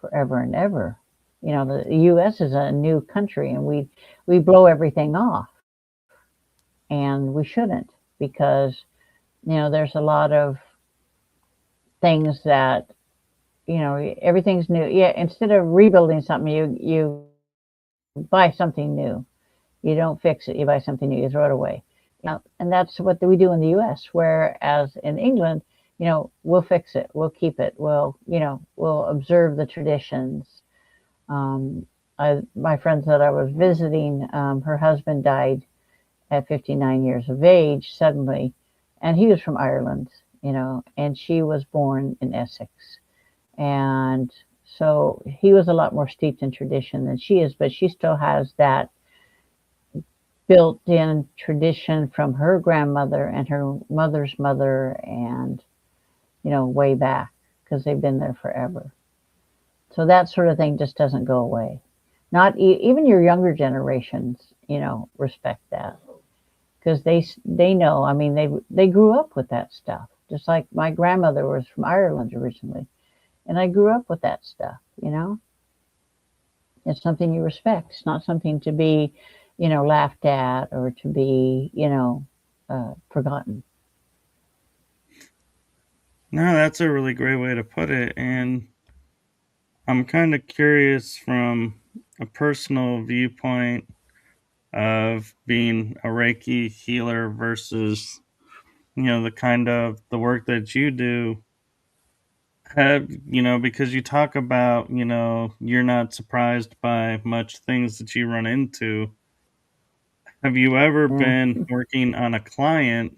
forever and ever. The U.S. is a new country, and we blow everything off, and we shouldn't because there's a lot of things that everything's new. Yeah, instead of rebuilding something, you buy something new. You don't fix it. You buy something new. You throw it away. And that's what we do in the U.S. Whereas in England, we'll fix it. We'll keep it. We'll observe the traditions. Um, my friend that I was visiting, her husband died at 59 years of age suddenly, and he was from Ireland, and she was born in Essex. And so he was a lot more steeped in tradition than she is, but she still has that built in tradition from her grandmother and her mother's mother and, way back because they've been there forever. So that sort of thing just doesn't go away. Not even your younger generations, respect that because they know. I mean, they grew up with that stuff. Just like my grandmother was from Ireland originally, and I grew up with that stuff. It's something you respect. It's not something to be, laughed at or to be, forgotten. No, that's a really great way to put it. And I'm kind of curious from a personal viewpoint of being a Reiki healer versus, the kind of the work that you do. Have, because you talk about, you're not surprised by much things that you run into. Have you ever Yeah. been working on a client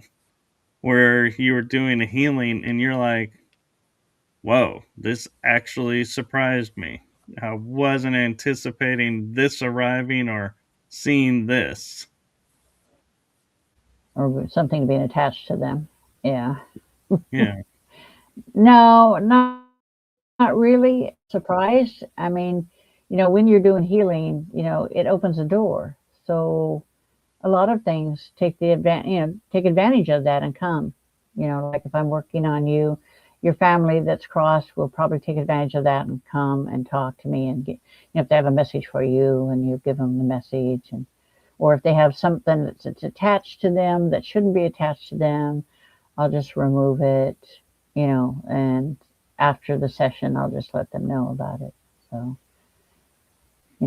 where you were doing a healing and you're like, whoa, this actually surprised me. I wasn't anticipating this arriving or seeing this. Or something being attached to them. Yeah. Yeah. No, not really surprised. I mean, when you're doing healing, it opens a door. So a lot of things take advantage of that and come. Like if I'm working on you, your family that's crossed will probably take advantage of that and come and talk to me and get, if they have a message for you and you give them the message, and or if they have something that's attached to them that shouldn't be attached to them, I'll just remove it, and after the session, I'll just let them know about it. So,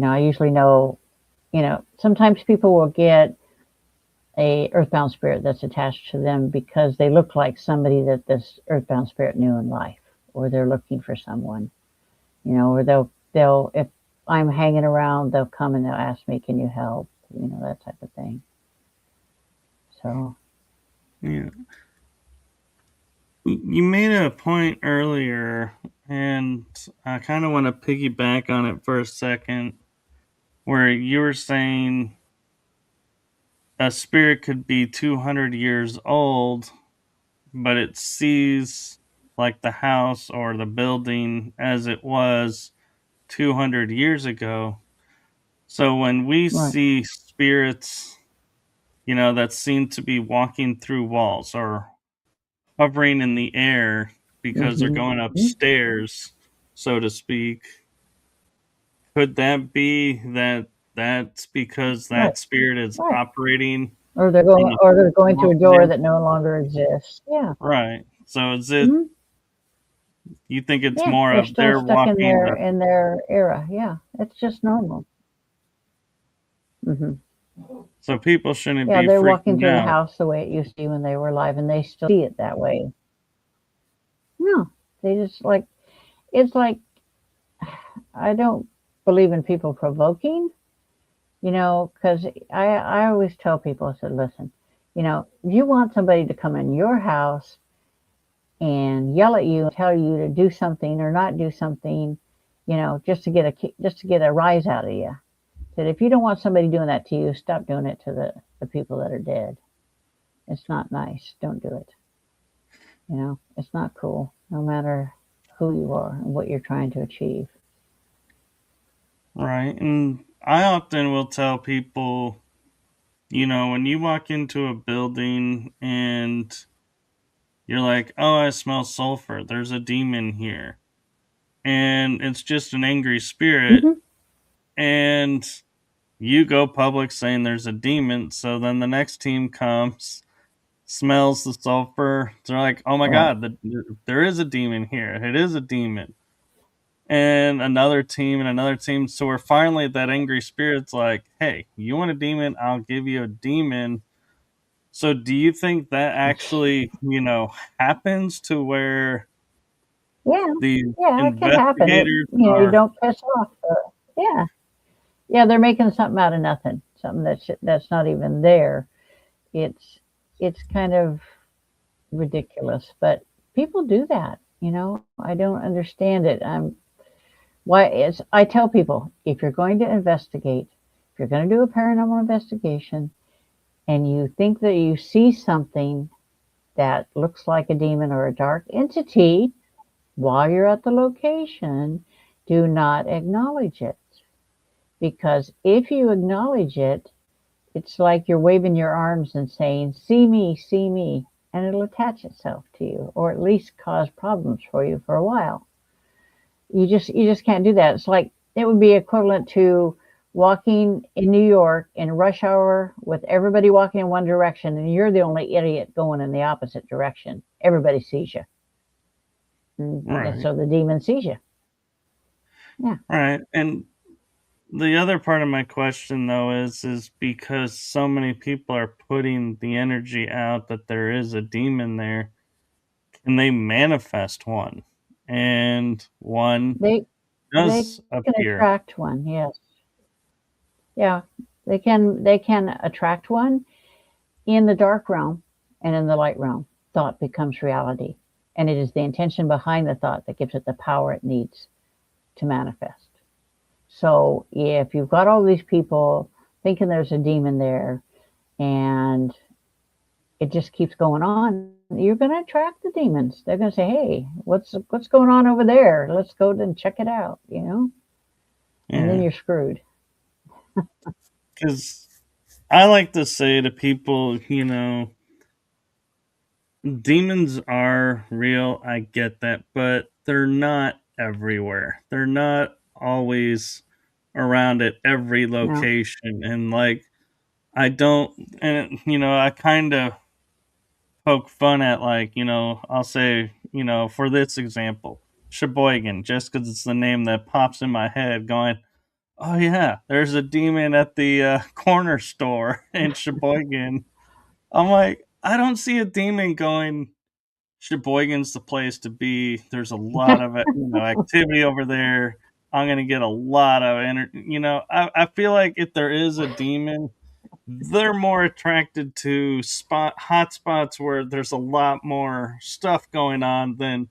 I usually know, sometimes people will get a earthbound spirit that's attached to them because they look like somebody that this earthbound spirit knew in life, or they're looking for someone, or they'll if I'm hanging around, they'll come and they'll ask me, "Can you help?" That type of thing. So, Yeah. You made a point earlier, and I kind of want to piggyback on it for a second, where you were saying a spirit could be 200 years old, but it sees like the house or the building as it was 200 years ago. So when we right. see spirits, that seem to be walking through walls or hovering in the air because they're going Hmm. upstairs, so to speak, could that be that that's because Right, that spirit is right. operating Or from the they're going through a door there? that no longer exists. Yeah. Right. So is it, Hmm. you think it's Yeah, more they're of still they're stuck in walking their the, in their era. Yeah, it's just normal. Hmm. so people shouldn't Yeah, be they're walking freaking through the out. house the way it used to be when they were alive, and they still see it that way. No, they just like it's like I don't believe in people provoking, because I always tell people, I said, listen, if you want somebody to come in your house and yell at you and tell you to do something or not do something, just to get a rise out of you. That if you don't want somebody doing that to you, stop doing it to the people that are dead. It's not nice. Don't do it. It's not cool, no matter who you are and what you're trying to achieve. Right. And I often will tell people, when you walk into a building and you're like, oh, I smell sulfur, there's a demon here. And it's just an angry spirit. Hmm. And you go public saying there's a demon. So then the next team comes, smells the sulfur. They're like, oh my Right. God, there is a demon here. It is a demon. And another team and another team. So we're finally, that angry spirit's like, hey, you want a demon? I'll give you a demon. So do you think that actually, happens to where Yeah. the Yeah, it can happen. investigators You are don't piss off. Yeah. Yeah, they're making something out of nothing. Something that's not even there. It's it's kind of ridiculous, but people do that. I don't understand it. Why is I tell people, if you're going to investigate, if you're going to do a paranormal investigation and you think that you see something that looks like a demon or a dark entity while you're at the location, do not acknowledge it. Because if you acknowledge it, it's like you're waving your arms and saying, see me, and it'll attach itself to you, or at least cause problems for you for a while. You just can't do that. It's like it would be equivalent to walking in New York in rush hour with everybody walking in one direction, and you're the only idiot going in the opposite direction. Everybody sees you, and right. so the demon sees you. Yeah, Right. And the other part of my question though is because so many people are putting the energy out that there is a demon there, can they manifest one? And one they they does can appear. attract one. Yes, yeah, they can attract one in the dark realm and in the light realm. Thought becomes reality, and it is the intention behind the thought that gives it the power it needs to manifest. So if you've got all these people thinking there's a demon there and it just keeps going on, you're going to attract the demons. They're going to say, "Hey, what's going on over there? Let's go and check it out." And then Yeah, you're screwed. because I like to say to people, demons are real. I get that, but they're not everywhere. They're not always around at every No, location. And like, I don't, and I kind of poke fun at, like, I'll say, for this example, Sheboygan, just because it's the name that pops in my head, going, oh yeah, there's a demon at the corner store in Sheboygan. I'm like, I don't see a demon going, Sheboygan's the place to be. There's a lot of activity over there. I'm gonna get a lot of energy. I feel like if there is a demon, they're more attracted to hot spots where there's a lot more stuff going on than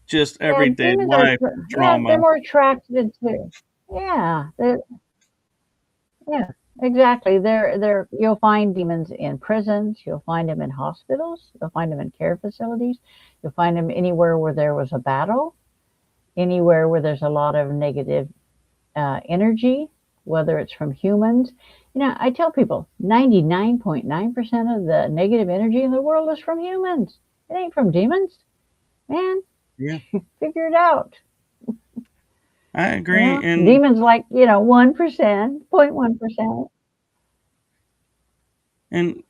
just yeah, everyday demons are. life Yeah, drama. they're more attracted to. Yeah, yeah, exactly. They're. You'll find demons in prisons. You'll find them in hospitals. You'll find them in care facilities. You'll find them anywhere where there was a battle. Anywhere where there's a lot of negative energy, whether it's from humans. I tell people 99.9% of the negative energy in the world is from humans. It ain't from demons. Man, Yeah, figure it out. I agree. And Demons like, 1%, 0.1%.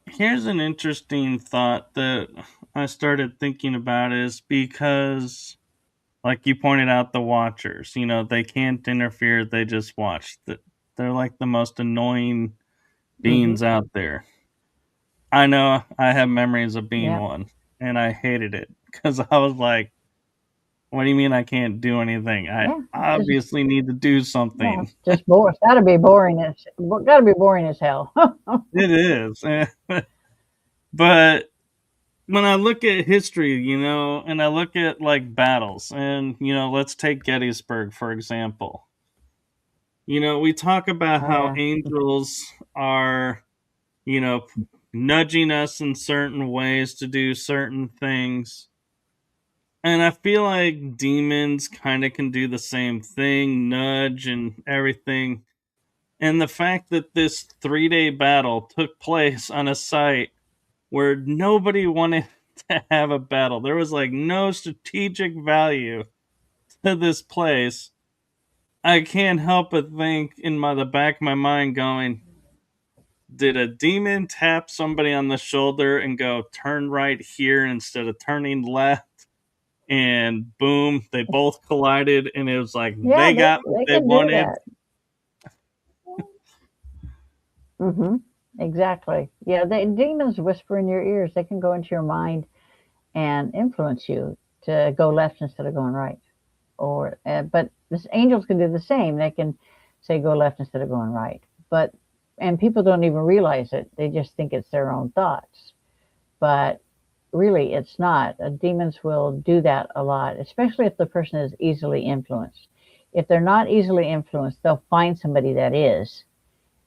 here's an interesting thought that I started thinking about, is because, like you pointed out, the watchers, they can't interfere, they just watch. They're like the most annoying Hmm. beings out there. I know I have memories of being Yeah. one, and I hated it because I was like, what do you mean I can't do anything? I Yeah. It's, obviously need to do yeah. something. It's just boring. It's gotta be boring as gotta be boring as hell. It is. But when I look at history, and I look at like battles, and let's take Gettysburg for example. We talk about Oh how yeah. angels are, you know, nudging us in certain ways to do certain things. And I feel like demons kind of can do the same thing, nudge and everything. And the fact that this 3-day battle took place on a site where nobody wanted to have a battle, there was like no strategic value to this place. I can't help but think in the back of my mind, going, did a demon tap somebody on the shoulder and go, turn right here instead of turning left? And boom, they both collided, and it was like Yeah, they got what they they can do wanted. that. Hmm. Exactly. Yeah, demons whisper in your ears. They can go into your mind and influence you to go left instead of going right. Or but this angels can do the same. They can say go left instead of going right. But and people don't even realize it. They just think it's their own thoughts. But really, it's not. Demons will do that a lot, especially if the person is easily influenced. If they're not easily influenced, they'll find somebody that is,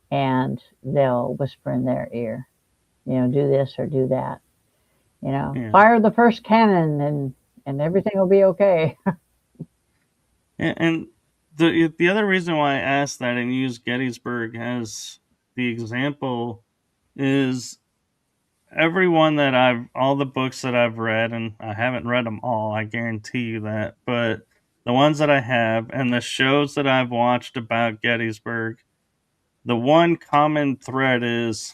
and they'll whisper in their ear, do this or do that. Yeah. Fire the first cannon, and everything will be okay. And the other reason why I asked that and used Gettysburg as the example is, everyone that all the books that I've read, and I haven't read them all, I guarantee you that, but the ones that I have and the shows that I've watched about Gettysburg, the one common thread is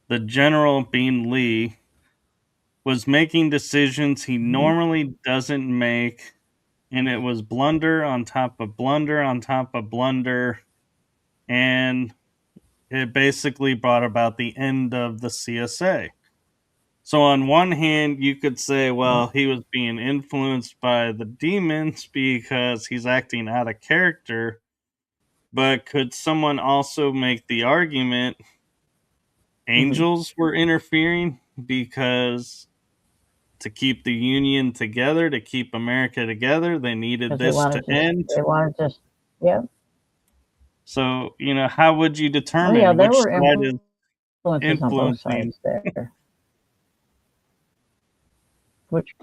the general, being Lee, was making decisions he Mhm. normally doesn't make, and it was blunder on top of blunder on top of blunder, and it basically brought about the end of the CSA. So on one hand, you could say, Yeah. well, he was being influenced by the demons because he's acting out of character. But could someone also make the argument Hmm. angels were interfering because, to keep the Union together, to keep America together, they needed Because they this to wanted to, end? they wanted to, yeah. So, how would you Oh yeah, determine there which were side is influences on both influencing? sides there. which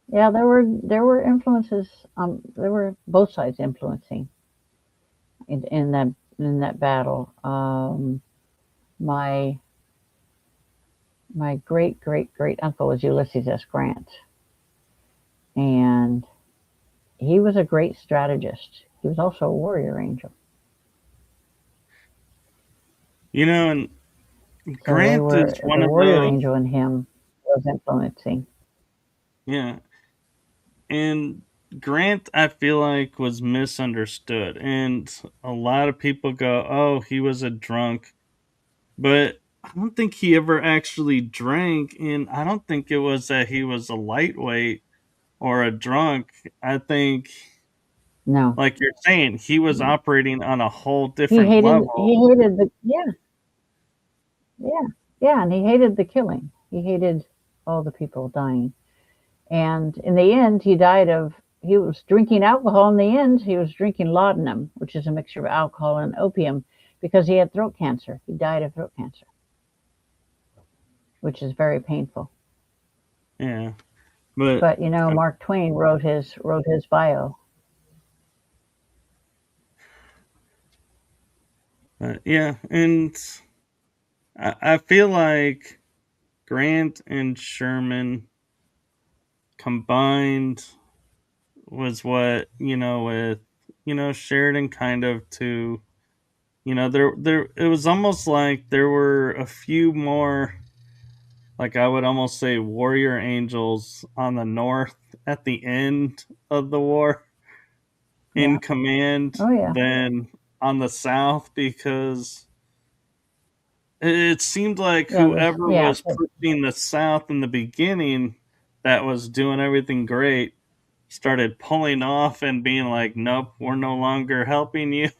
yeah, there were influences. There were both sides influencing in that battle. My my great great great uncle was Ulysses S. Grant, and he was a great strategist. He was also a warrior angel. And So they Grant is were one the of warrior those. angel in him was influencing. Yeah, and Grant, I feel like, was misunderstood, and a lot of people go, "Oh, he was a drunk," but I don't think he ever actually drank, and I don't think it was that he was a lightweight or a drunk. I think, No, like you're saying, he was operating on a whole he different hated level. he hated the yeah yeah, and he hated the killing. He hated all the people dying. And in the end, he was drinking alcohol. In the end, he was drinking laudanum, which is a mixture of alcohol and opium, because he had throat cancer. He died of throat cancer, which is very painful. Yeah, but But Mark Twain wrote his bio. yeah, and I feel like Grant and Sherman combined was what with Sheridan kind of to there it was almost like there were a few more, like I would almost say, warrior angels on the north at the end of the war Yeah. in command Oh yeah. than on the south, because it seemed like Yeah. This. whoever Yeah. was pushing the south in the beginning, that was doing everything great, started pulling off and being like, nope, we're no longer helping you.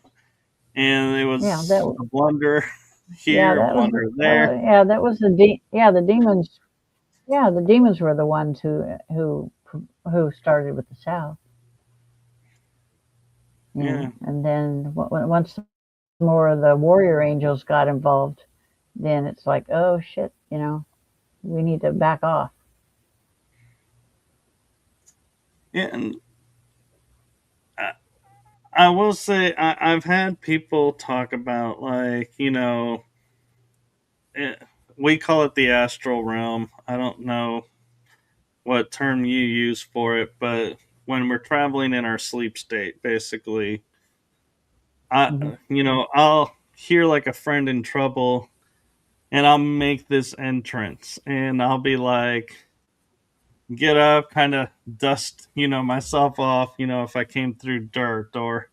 And it Yeah. was a blunder Yeah. here, a blunder That there. was. Yeah. That was the demons. Yeah. The demons were the ones who started with the South. Yeah. And then once more of the warrior angels got involved, then it's like, oh shit, we need to back off. Yeah. And I will say, I've had people talk about, like, eh, we call it the astral realm. I don't know what term you use for it, but when we're traveling in our sleep state, basically, Hmm. I'll hear like a friend in trouble, and I'll make this entrance, and I'll be like, get up, kind of dust, myself off, if I came through dirt, or,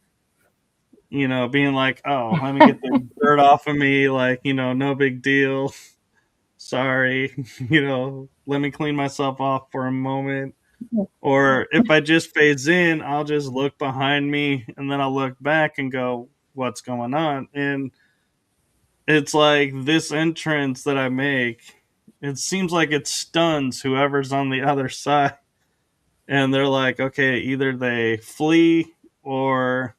being like, oh, let me get the dirt off of me, like, no big deal. Sorry, let me clean myself off for a moment. Or if I just phase in, I'll just look behind me, and then I'll look back and go, what's going on? And it's like this entrance that I make, it seems like it stuns whoever's on the other side. And they're like, okay, either they flee or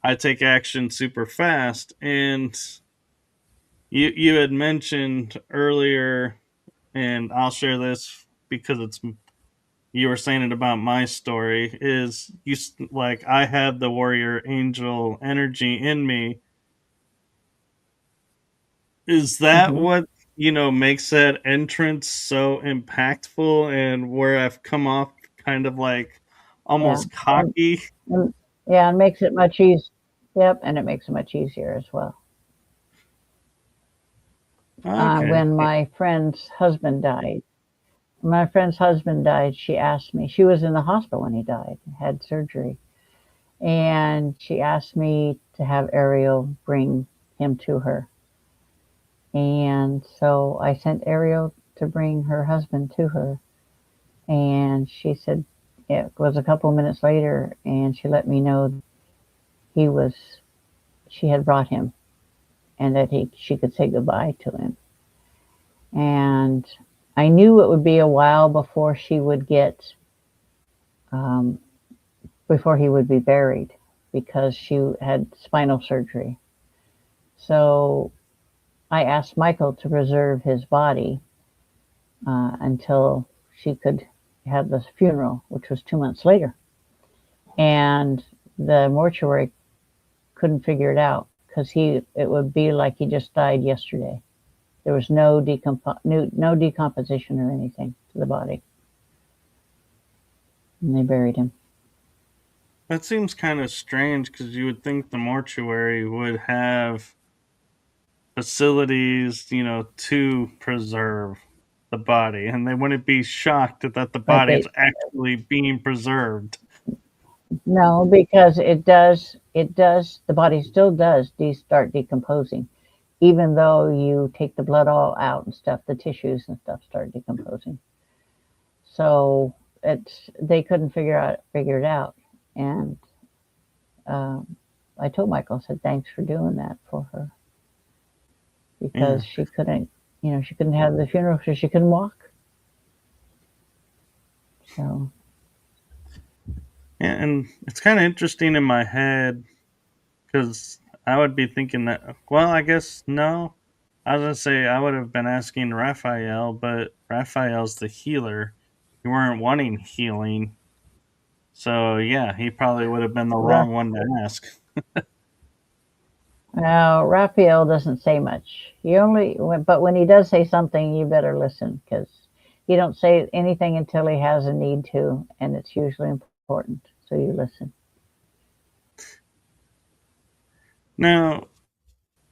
I take action super fast. And you had mentioned earlier, and I'll share this because it's you were saying it about my story, is you like I had the warrior angel energy in me. Is that Hmm. what makes that entrance so impactful, and where I've come off kind of like Yeah. almost And, cocky? and yeah, it makes it much easier. Yep, and it makes it much easier as well. Okay. When my friend's husband died, she asked me. She was in the hospital when he died, had surgery, and she asked me to have Ariel bring him to her. And so I sent Ariel to bring her husband to her. And she said it was a couple of minutes later, and she let me know he was, she had brought him, and that she could say goodbye to him. And I knew it would be a while um, before he would be buried, because she had spinal surgery. So I asked Michael to reserve his body, until she could have the funeral, which was 2 months later. And the mortuary couldn't figure it out because it would be like he just died yesterday. There was no decomposition or anything to the body, and they buried him. That seems kind of strange because you would think the mortuary would have facilities, to preserve the body, and they wouldn't be shocked that the But body is they actually being preserved. no, because it does. It does. The body still does start decomposing, even though you take the blood all out and stuff. The tissues and stuff start decomposing. So they couldn't figure it out, and um, I told Michael, I said, thanks for doing that for her Yeah. because she couldn't have the funeral because she couldn't walk. So Yeah, and it's kind of interesting in my head because I would be thinking that, well, I guess no. I was going to say I would have been asking Raphael, but Raphael's the healer. You weren't wanting healing. So, yeah, he probably would have been the Ra- wrong one to ask. now Raphael doesn't say much. But when he does say something, you better listen because he don't say anything until he has a need to, and it's usually important. So you listen. Now,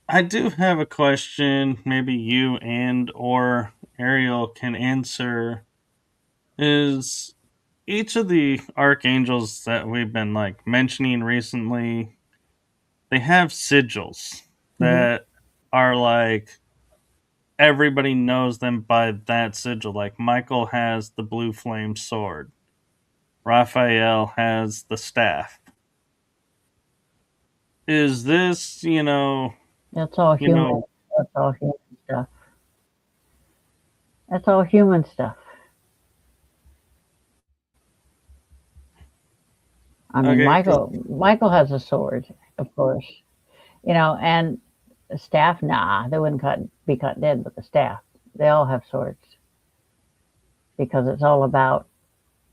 I do have a question maybe you and or Ariel can answer. Is each of the archangels that we've been like mentioning recently, they have sigils Hmm. that are like everybody knows them by that sigil. Like Michael has the blue flame sword. Raphael has the staff. Is this, That's all you human. know, That's all human stuff. That's all human stuff. I mean, okay, 'cause- Michael has a sword, of course, and a staff. Nah, they wouldn't be cut dead with the staff. They all have swords because it's all about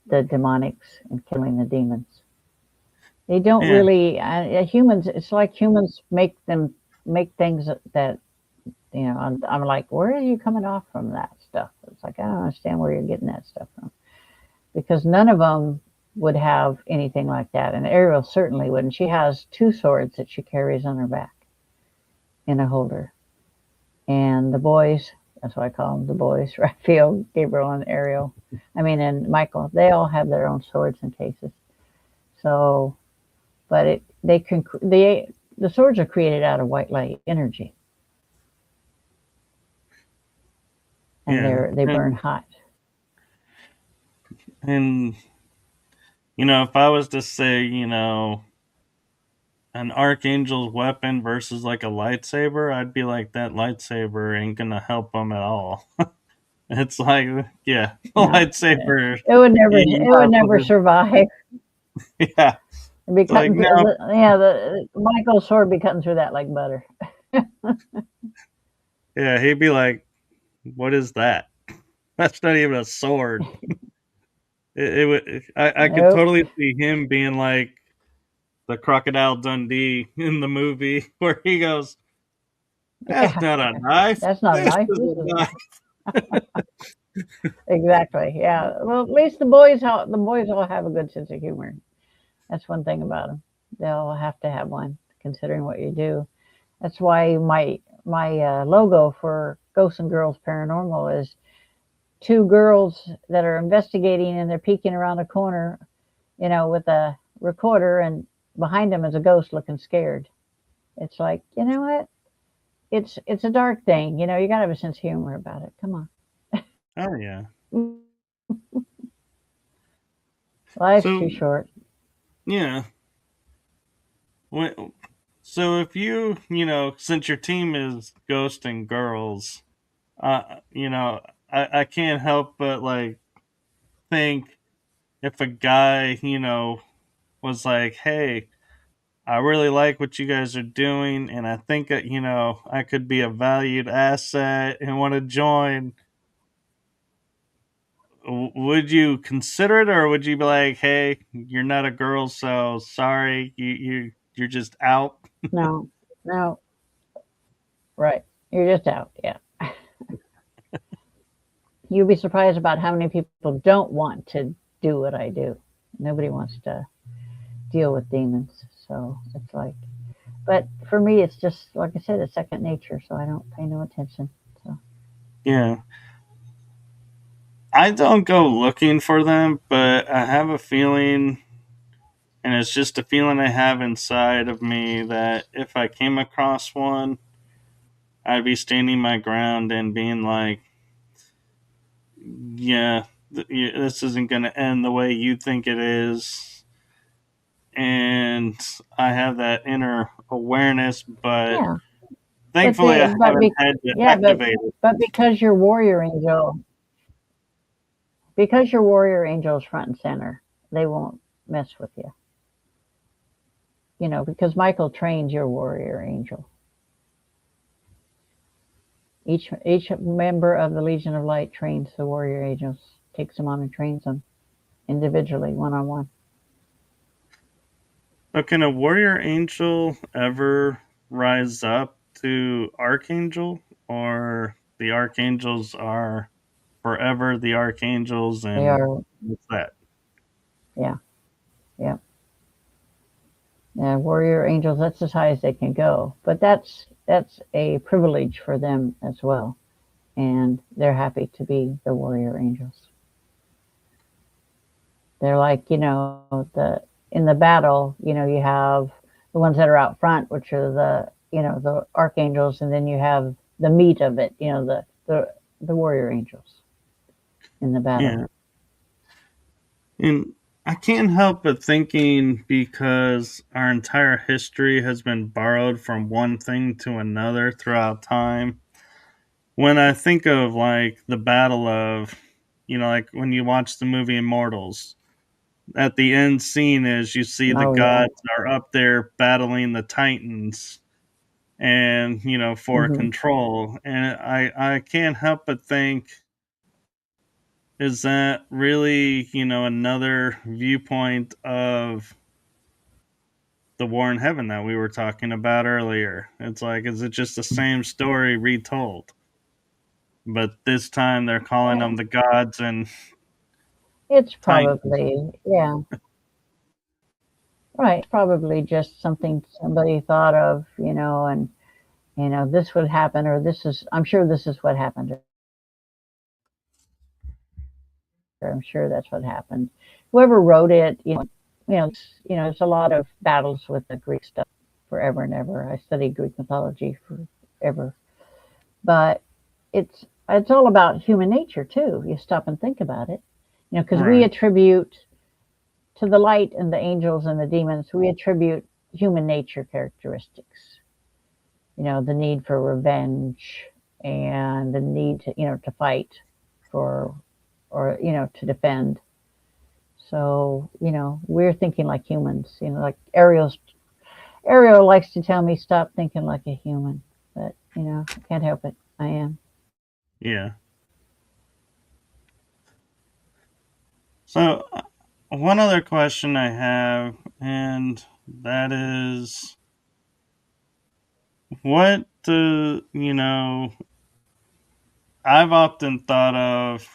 the demonics and killing the demons. They don't yeah, really humans. It's like humans make things that I'm like, where are you coming off from that stuff? It's like I don't understand where you're getting that stuff from because none of them would have anything like that, and Ariel certainly wouldn't. She has two swords that she carries on her back in a holder, and the boys. That's why I call them the boys. Raphael, Gabriel, and Ariel. I mean, and Michael. They all have their own swords and cases. So but the swords are created out of white light energy, and yeah, they burn hot. and if I was to say, an archangel's weapon versus like a lightsaber, I'd be like that lightsaber ain't gonna help them at all. It's like, yeah, a No, lightsaber. it You would have never to, survive. yeah. It'd be It's like cutting through no, the Michael's sword would be cutting through that like butter. yeah, he'd be like, "What is that? That's not even a sword." It would. I could Nope. totally see him being like the Crocodile Dundee in the movie where he goes, "That's Yeah, not a knife. that's not a This knife. is This a is knife." exactly. Yeah. Well, at least the boys all have a good sense of humor. That's one thing about them. They all have to have one, considering what you do. That's why my logo for Ghosts and Girls Paranormal is two girls that are investigating and they're peeking around a corner, with a recorder, and behind them is a ghost looking scared. It's like, you know what? It's a dark thing. You gotta have a sense of humor about it. Come Oh yeah. on. Life's too So short. yeah. When, so if since your team is Ghost and Girls, I can't help but like think if a guy, was like, "Hey, I really like what you guys are doing, and I think that I could be a valued asset and want to join." would you consider it, or would you be like, "Hey, you're not a girl, so sorry, you're just out"? No, no, right. You're just out. Yeah. You'd be surprised about how many people don't want to do what I do. Nobody wants to deal with demons. So it's like, but for me, it's just, like I said, it's second nature. So I don't pay no attention. So, Yeah, I don't go looking for them, but I have a feeling, and it's just a feeling I have inside of me that if I came across one, I'd be standing my ground and being like, "Yeah, this isn't going to end the way you think it is." And I have that inner awareness, but yeah. But thankfully I the, but haven't be, had to yeah, activate it. but because your warrior angel is front and center, they won't mess with you. Because Michael trains your warrior angel. Each member of the Legion of Light trains the warrior angels, takes them on and trains them individually, one on one. But can a warrior angel ever rise up to archangel, or the archangels are forever the archangels, They and are, what's that? yeah, yeah. Warrior angels, that's as high as they can go. But that's a privilege for them as well. And they're happy to be the warrior angels. They're like, the in the battle, you have the ones that are out front, which are the archangels, and then you have the meat of it, the warrior angels in the battle. Yeah, and I can't help but thinking, because our entire history has been borrowed from one thing to another throughout time. When I think of like the battle of, like when you watch the movie Immortals, at the end scene is you see the Oh yeah. gods are up there battling the titans, and for Hmm. control, and I can't help but think, is that really another viewpoint of the war in heaven that we were talking about earlier? It's like, is it just the same story retold, but this time they're calling them Yeah, the gods and it's titans? probably, yeah, right. It's probably just something somebody thought of, and this would happen, or I'm sure this is what happened, or I'm sure that's what happened. Whoever wrote it, there's a lot of battles with the Greek stuff forever and ever. I studied Greek mythology forever, but it's all about human nature too. You stop and think about it, because we Right. attribute to the light and the angels and the demons, we attribute human nature characteristics. The need for revenge and the need to fight for, or to defend. So we're thinking like humans. Like Ariel likes to tell me, stop thinking like a human, but I can't help it. I am. Yeah. So, one other question I have, and that is, what do I've often thought of,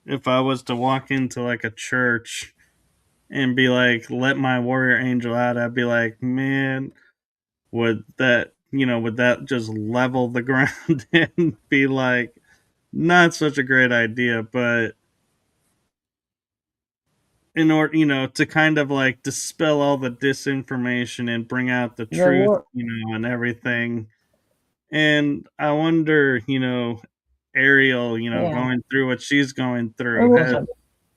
if I was to walk into like a church and be like, let my warrior angel out, I'd be like, man, would that just level the ground and be like, not such a great idea? But in order, to kind of like dispel all the disinformation and bring out the The truth, war, and everything. And I wonder, Ariel, yeah, going through what she's going the through, rules are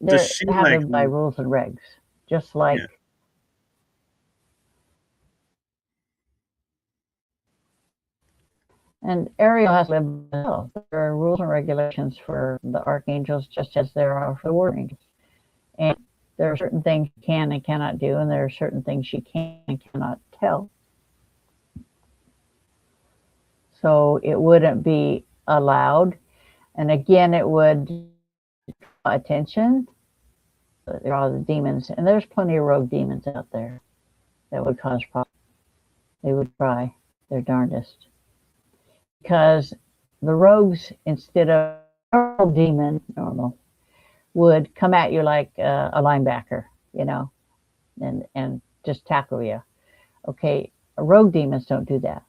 does they she have like, them by rules and regs, just yeah, like, and Ariel has to live as well. There are rules and regulations for the archangels, just as there are for the warrior angels. And there are certain things she can and cannot do, and there are certain things she can and cannot tell. So it wouldn't be allowed. And again, it would Attention, there are the demons, and there's plenty of rogue demons out there that would cause problems. They would try their darndest. Because the rogues, instead of normal demon, would come at you like a linebacker, and just tackle you. Okay, rogue demons don't do that.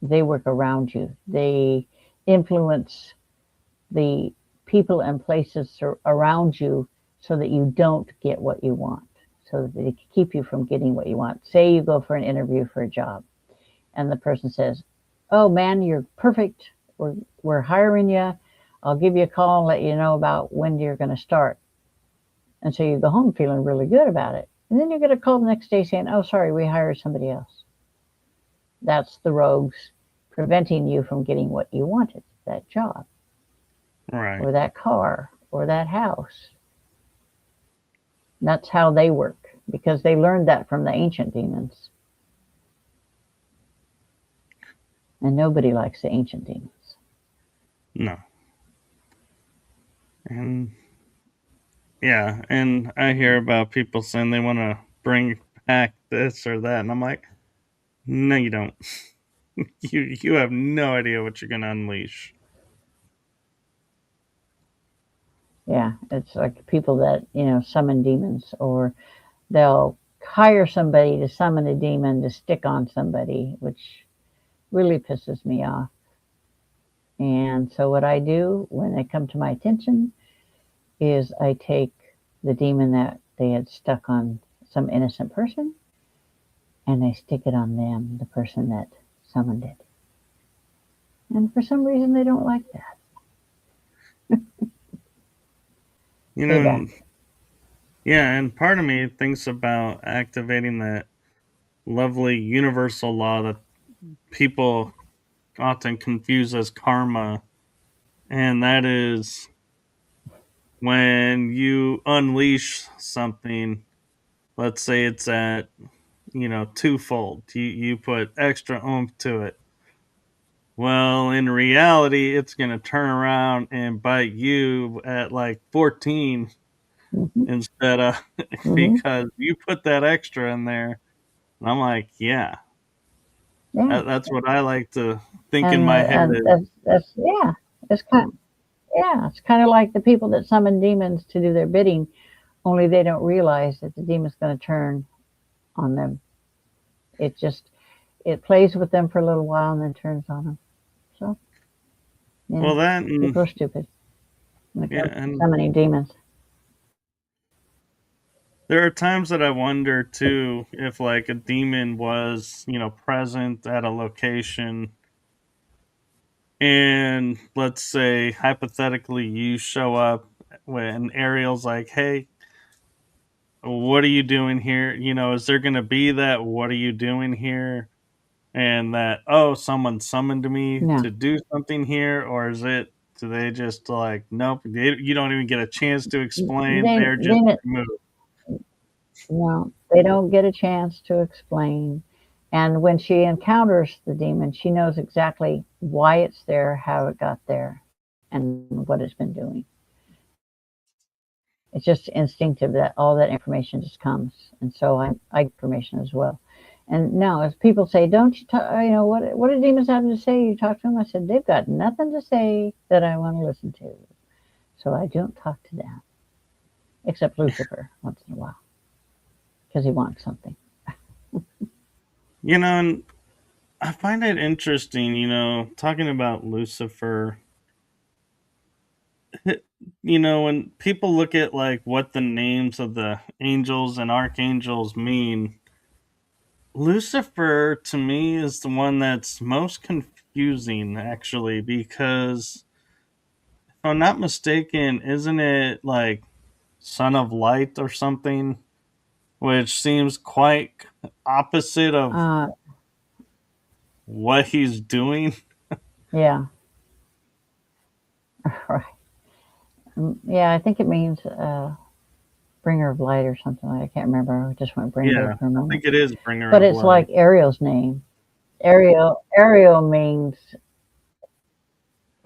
They work around you. They influence the people and places around you so that you don't get what you want, so that they keep you from getting what you want. Say you go for an interview for a job, and the person says, "Oh man, you're perfect. We're hiring you. I'll give you a call and let you know about when you're going to start." And so you go home feeling really good about it. And then you get a call the next day saying, "Oh, sorry, we hired somebody else." That's the rogues preventing you from getting what you wanted, that job, Right. or that car, or that house. That's how they work, because they learned that from the ancient demons. And nobody likes the ancient demons. No. And yeah, and I hear about people saying they want to bring back this or that, and I'm like, no, you don't. you have no idea what you're gonna unleash. Yeah, it's like people that, summon demons, or they'll hire somebody to summon a demon to stick on somebody, which really pisses me off. And so what I do when they come to my attention is I take the demon that they had stuck on some innocent person, and I stick it on them, the person that summoned it. And for some reason, they don't like that. You know, Payback. yeah, and part of me thinks about activating that lovely universal law that people often confuse as karma, and that is when you unleash something, let's say it's at, twofold, you put extra oomph to it. Well, in reality, it's going to turn around and bite you at like 14 Mm-hmm. instead of Mm-hmm. because you put that extra in there. And I'm like, yeah, Yeah, that's what I like to think in and my head and is, that's yeah, it's kind of like the people that summon demons to do their bidding, only they don't realize that the demon's going to turn on them. It just it plays with them for a little while and then turns on them. So yeah, well, that, and people are stupid when it yeah, comes to and summoning demons. there are times that I wonder too if like a demon was, present at a location, and let's say hypothetically you show up when Ariel's like, "Hey, what are you doing here?" Is there going to be that "what are you doing here?" and that, "Oh, someone summoned me No, to do something here," or is it, do they just like, nope, you don't even get a chance to explain, they they're just they removed? no, they don't get a chance to explain. And when she encounters the demon, she knows exactly why it's there, how it got there, and what it's been doing. It's just instinctive that all that information just comes. And so I get information as well. And now, as people say, don't you talk, what do demons have to say? You talk to them? I said, they've got nothing to say that I want to listen to. So I don't talk to them, except Lucifer once in a while, because he wants something. And I find it interesting, talking about Lucifer. When people look at like what the names of the angels and archangels mean, Lucifer to me is the one that's most confusing actually, because if I'm not mistaken, isn't it like son of light or something, which seems quite opposite of Uh, what he's doing? yeah, right. Yeah, I think it means bringer of light or something. I can't remember. I just went brain Yeah, dead for a I moment. think it is bringer But of it's like light. Ariel's name. Ariel means,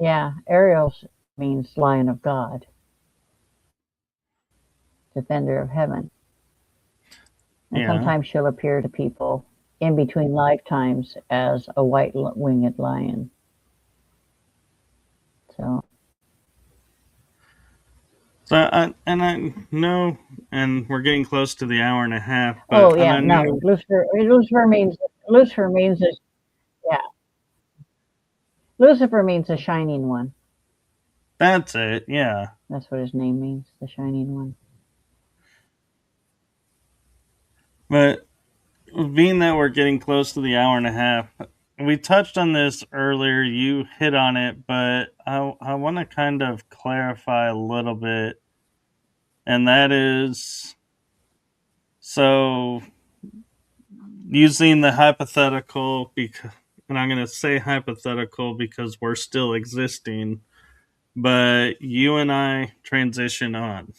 yeah, Ariel means Lion of God. defender of heaven. And Yeah. sometimes she'll appear to people in between lifetimes as a white-winged lion. So, I know, and we're getting close to the hour and a half, oh and yeah, I no, know Lucifer means a, yeah, Lucifer means a shining one. that's it. Yeah. That's what his name means, the shining one. But being that we're getting close to the hour and a half, we touched on this earlier. You hit on it, but I want to kind of clarify a little bit, and that is so using the hypothetical because, and I'm going to say hypothetical because we're still existing, but you and I transition on.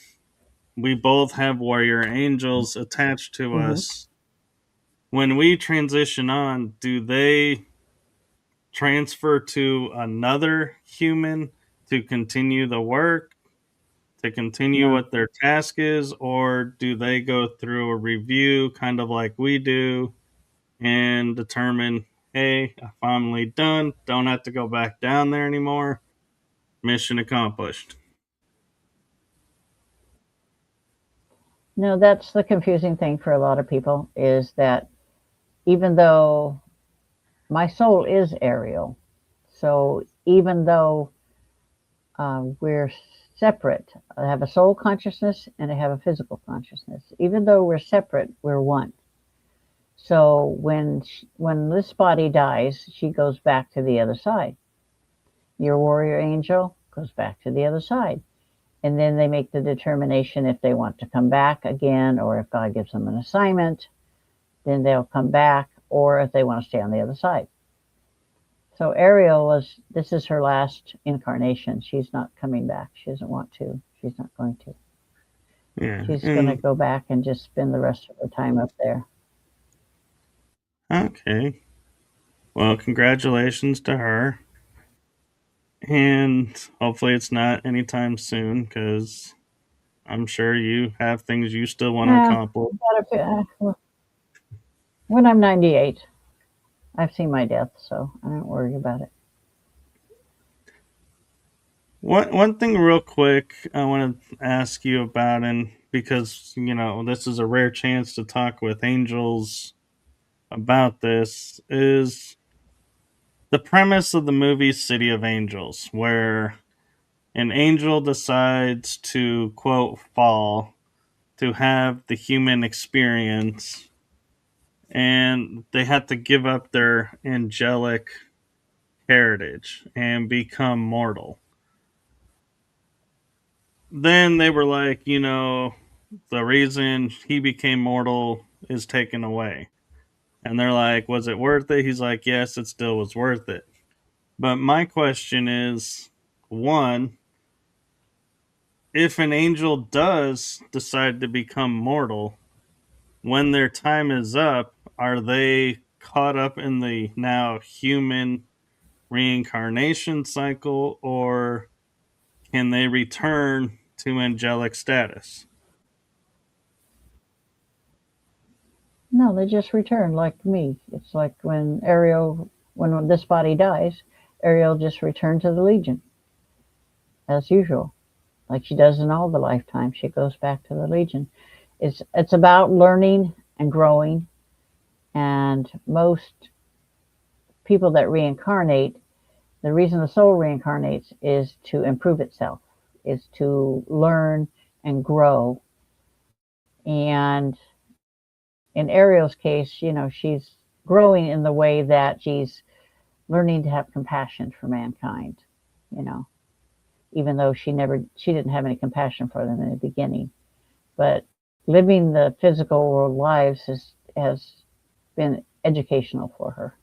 We both have warrior angels attached to Mm-hmm. us. When we transition on, do they transfer to another human to continue the work, to continue No, what their task is, or do they go through a review kind of like we do and determine, hey, I'm finally done, don't have to go back down there anymore, mission accomplished? no, that's the confusing thing for a lot of people is that even though my soul is Ariel, so even though we're separate, I have a soul consciousness and I have a physical consciousness. Even though we're separate, we're one. So when this body dies, she goes back to the other side. Your warrior angel goes back to the other side. And then they make the determination if they want to come back again or if God gives them an assignment, then they'll come back, or if they want to stay on the other side. So this is her last incarnation. She's not coming back. She doesn't want to. She's not going to. Yeah. She's going to And go back and just spend the rest of her time up there. okay. Well, congratulations to her. And hopefully it's not anytime soon because I'm sure you have things you still want to Yeah, accomplish. when I'm 98, I've seen my death, so I don't worry about it. One thing, real quick, I want to ask you about, and because this is a rare chance to talk with angels about this, is the premise of the movie City of Angels, where an angel decides to quote fall to have the human experience, and they have to give up their angelic heritage and become mortal. Then they were like, the reason he became mortal is taken away. And they're like, was it worth it? He's like, yes, it still was worth it. But my question is, one, if an angel does decide to become mortal, when their time is up, are they caught up in the now human reincarnation cycle, or can they return to angelic status? No, they just return like me. It's like when this body dies, Ariel just returned to the Legion as usual, like she does in all the lifetimes. She goes back to the Legion. It's about learning and growing, and most people that reincarnate, the reason the soul reincarnates is to improve itself, is to learn and grow. And in Ariel's case, she's growing in the way that she's learning to have compassion for mankind, you know, even though she didn't have any compassion for them in the beginning. But living the physical world lives has been educational for her.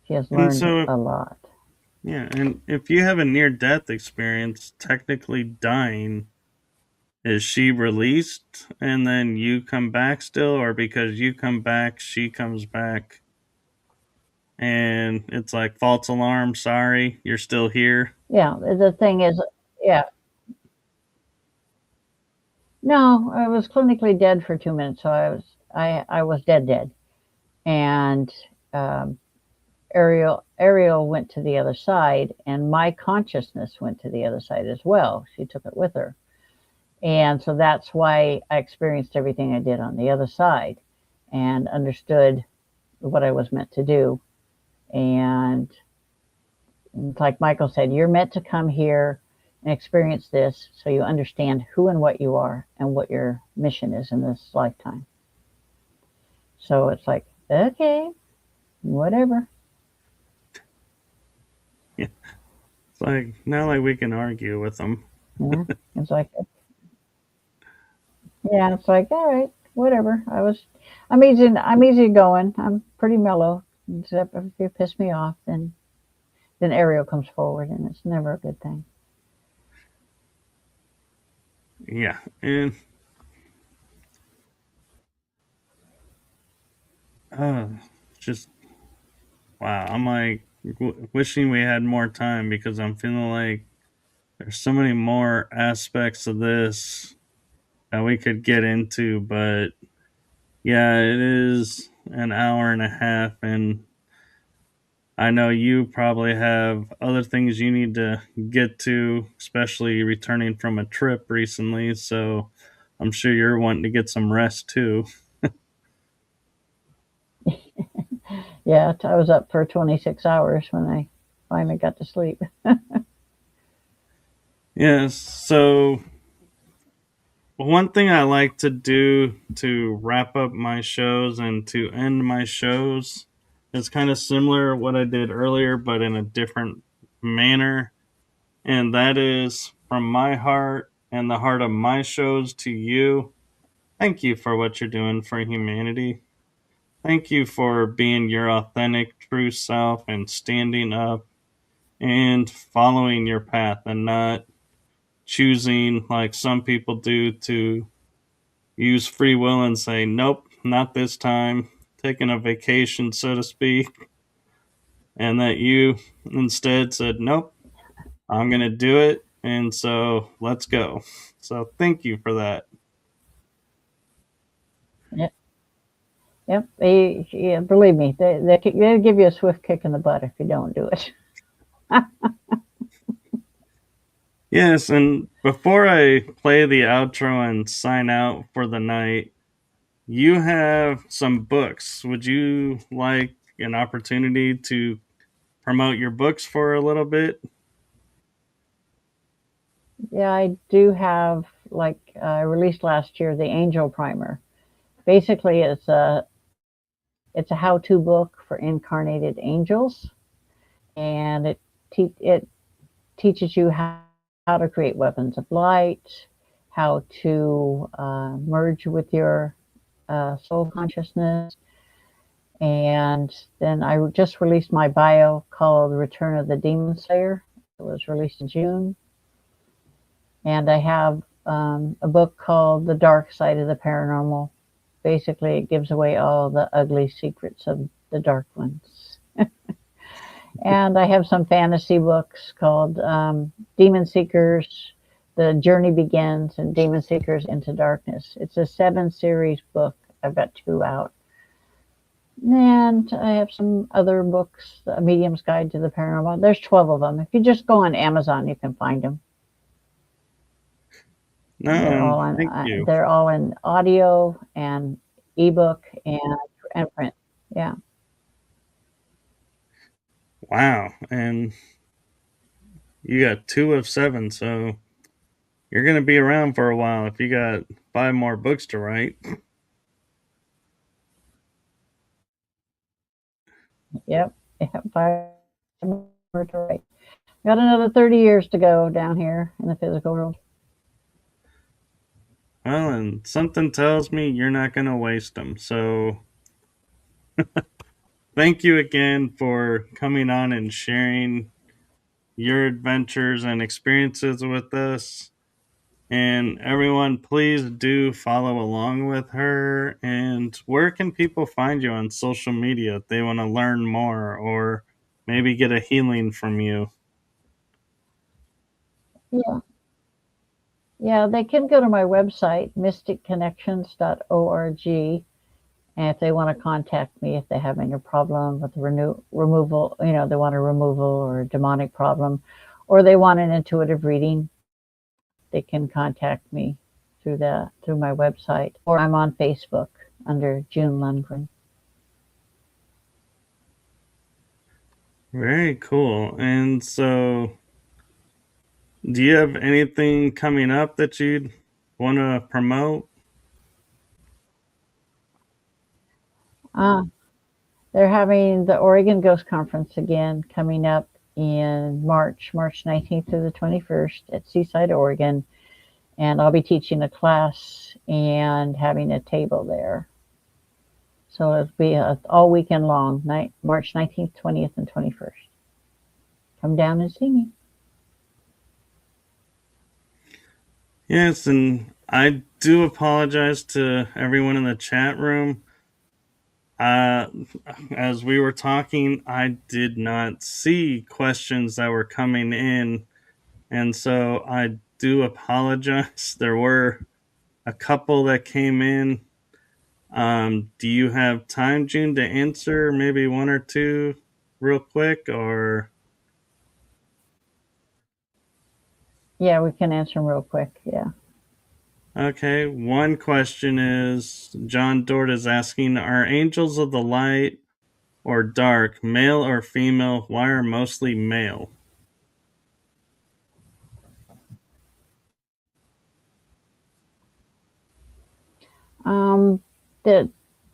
She has And learned so, a lot. yeah, and if you have a near death experience, technically dying, is she released and then you come back still, or because you come back, she comes back and it's like false alarm, sorry, you're still here? Yeah, the thing is, yeah, No, I was clinically dead for 2 minutes, so I was dead. And um, Ariel went to the other side, and my consciousness went to the other side as well. She took it with her, and so that's why I experienced everything I did on the other side, and understood what I was meant to do. And like Michael said, you're meant to come here and experience this so you understand who and what you are and what your mission is in this lifetime. So it's like, okay, whatever. Yeah. It's like not like we can argue with them. Yeah. It's like, yeah, it's like, all right, whatever. I'm easy going. I'm pretty mellow. Except if you piss me off, then Ariel comes forward, and it's never a good thing. Yeah, and uh, just wow. I'm like wishing we had more time because I'm feeling like there's so many more aspects of this that we could get into, but yeah, it is an hour and a half, and I know you probably have other things you need to get to, especially returning from a trip recently. So I'm sure you're wanting to get some rest too. Yeah, I was up for 26 hours when I finally got to sleep. Yes. So one thing I like to do to wrap up my shows and to end my shows is kind of similar to what I did earlier, but in a different manner. And that is from my heart and the heart of my shows to you. Thank you for what you're doing for humanity. Thank you for being your authentic, true self and standing up and following your path and not choosing like some people do to use free will and say, nope, not this time, taking a vacation, so to speak, and that you instead said, nope, I'm going to do it. And so let's go. So thank you for that. Yep, yep. Yeah, believe me, they'll give you a swift kick in the butt if you don't do it. Yes, and before I play the outro and sign out for the night, you have some books. Would you like an opportunity to promote your books for a little bit? Yeah, I do have, like, I released last year, the Angel Primer. Basically, it's a how-to book for incarnated angels, and it teaches you how to create weapons of light, how to merge with your soul consciousness. And then I just released my bio called Return of the Demon Seer. It was released in June. And I have a book called The Dark Side of the Paranormal. Basically, it gives away all the ugly secrets of the dark ones. And I have some fantasy books called Demon Seekers, The Journey Begins, and Demon Seekers into Darkness. It's a 7 series book. I've got 2 out. And I have some other books, A Medium's Guide to the Paranormal. There's 12 of them. If you just go on Amazon, you can find them. No, and thank you. They're all in audio and ebook and print. Yeah. Wow. And you got 2 of 7, so you're going to be around for a while if you got 5 more books to write. Yep. Yep. 5 more to write. Got another 30 years to go down here in the physical world. Well, and something tells me you're not going to waste them. So thank you again for coming on and sharing your adventures and experiences with us. And everyone, please do follow along with her. And where can people find you on social media if they want to learn more or maybe get a healing from you? Yeah. Yeah, they can go to my website, mysticconnections.org. And if they want to contact me, if they're having a problem with removal, they want a removal or a demonic problem, or they want an intuitive reading, they can contact me through my website, or I'm on Facebook under June Lundgren. Very cool. And so, do you have anything coming up that you'd want to promote? Uh, they're having the Oregon Ghost Conference again coming up in March 19th to the 21st at Seaside, Oregon. And I'll be teaching a class and having a table there. So it'll be all weekend long, March 19th, 20th, and 21st. Come down and see me. Yes, and I do apologize to everyone in the chat room. As we were talking, I did not see questions that were coming in, and so I do apologize. There were a couple that came in. Do you have time, June, to answer maybe one or two real quick, or? Yeah, we can answer them real quick. Yeah. Okay, one question is John Dort is asking, are angels of the light or dark male or female? Why are mostly male? Um, that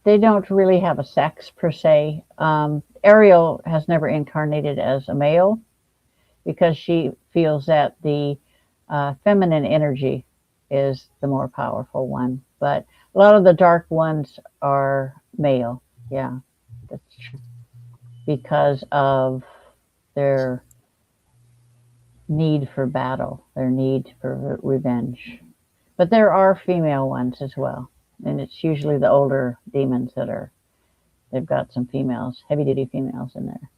they don't really have a sex per se. Ariel has never incarnated as a male because she feels that the feminine energy is the more powerful one. But a lot of the dark ones are male. Yeah, that's true. Because of their need for battle, their need for revenge. But there are female ones as well. And it's usually the older demons they've got some females, heavy duty females in there.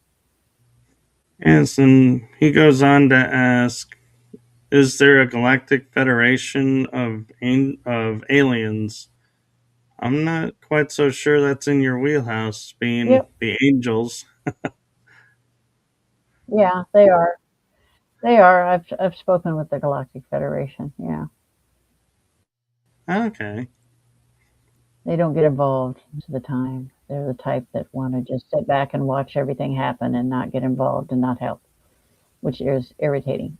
Yes, and he goes on to ask, is there a galactic federation of aliens? I'm not quite so sure that's in your wheelhouse, being Yep. the angels. Yeah, they are. They are. I've spoken with the Galactic Federation. Yeah. Okay. They don't get involved most of the time. They're the type that want to just sit back and watch everything happen and not get involved and not help, which is irritating.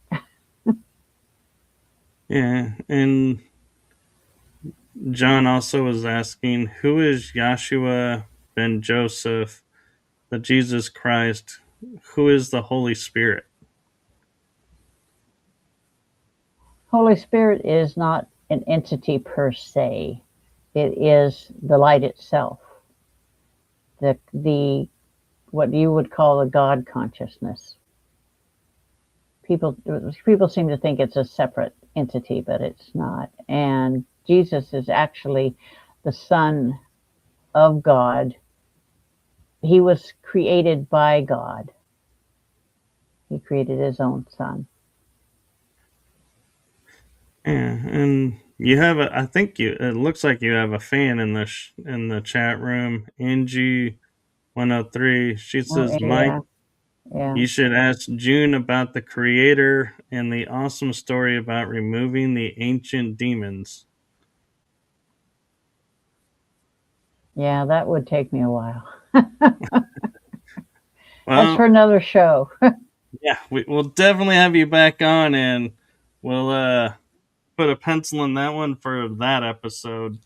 Yeah, and John also was asking, who is Yahshua ben Joseph, the Jesus Christ? Who is the Holy Spirit? Holy Spirit is not an entity per se. It is the light itself. The what you would call a God consciousness. People seem to think it's a separate entity, but it's not. And Jesus is actually the Son of God. He was created by God. He created his own son. Yeah, and you have a. I think you. It looks like you have a fan in the chat room. Angie 103. She Oh, says, Mike, yeah, yeah, you should ask June about the creator and the awesome story about removing the ancient demons. yeah. That would take me a while. That's for Well, another show. yeah, we'll definitely have you back on, and we'll put a pencil in that one for that episode,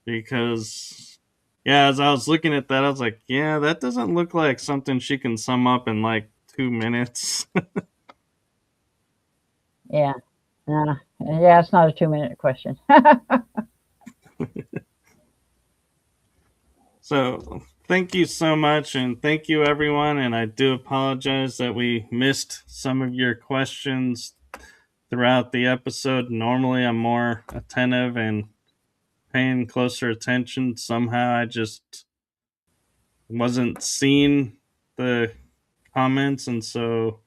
because yeah, as I was looking at that, I was like, yeah, that doesn't look like something she can sum up in like 2 minutes. Yeah, yeah. It's not a 2 minute question. So thank you so much, and thank you everyone, and I do apologize that we missed some of your questions throughout the episode. Normally I'm more attentive and paying closer attention. Somehow I just wasn't seeing the comments, and so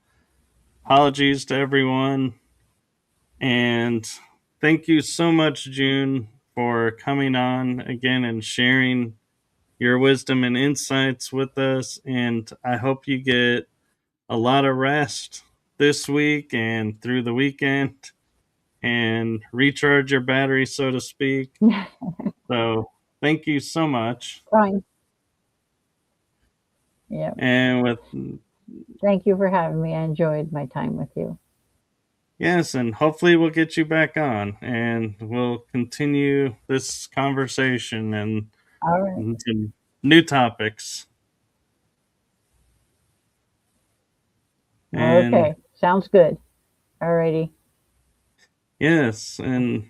apologies to everyone. And thank you so much, June, for coming on again and sharing your wisdom and insights with us. And I hope you get a lot of rest this week and through the weekend and recharge your battery, so to speak. So thank you so much. Fine. Yeah. And with Thank you for having me. I enjoyed my time with you. yes, and hopefully we'll get you back on and we'll continue this conversation and All right. into new topics. And Okay. Sounds good. All righty. yes, and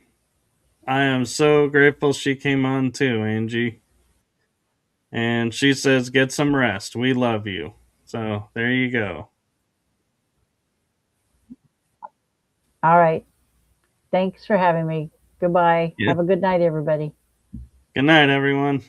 I am so grateful she came on too, Angie. And she says, get some rest. We love you. So there you go. All right. Thanks for having me. Goodbye. Yeah. Have a good night, everybody. Good night, everyone.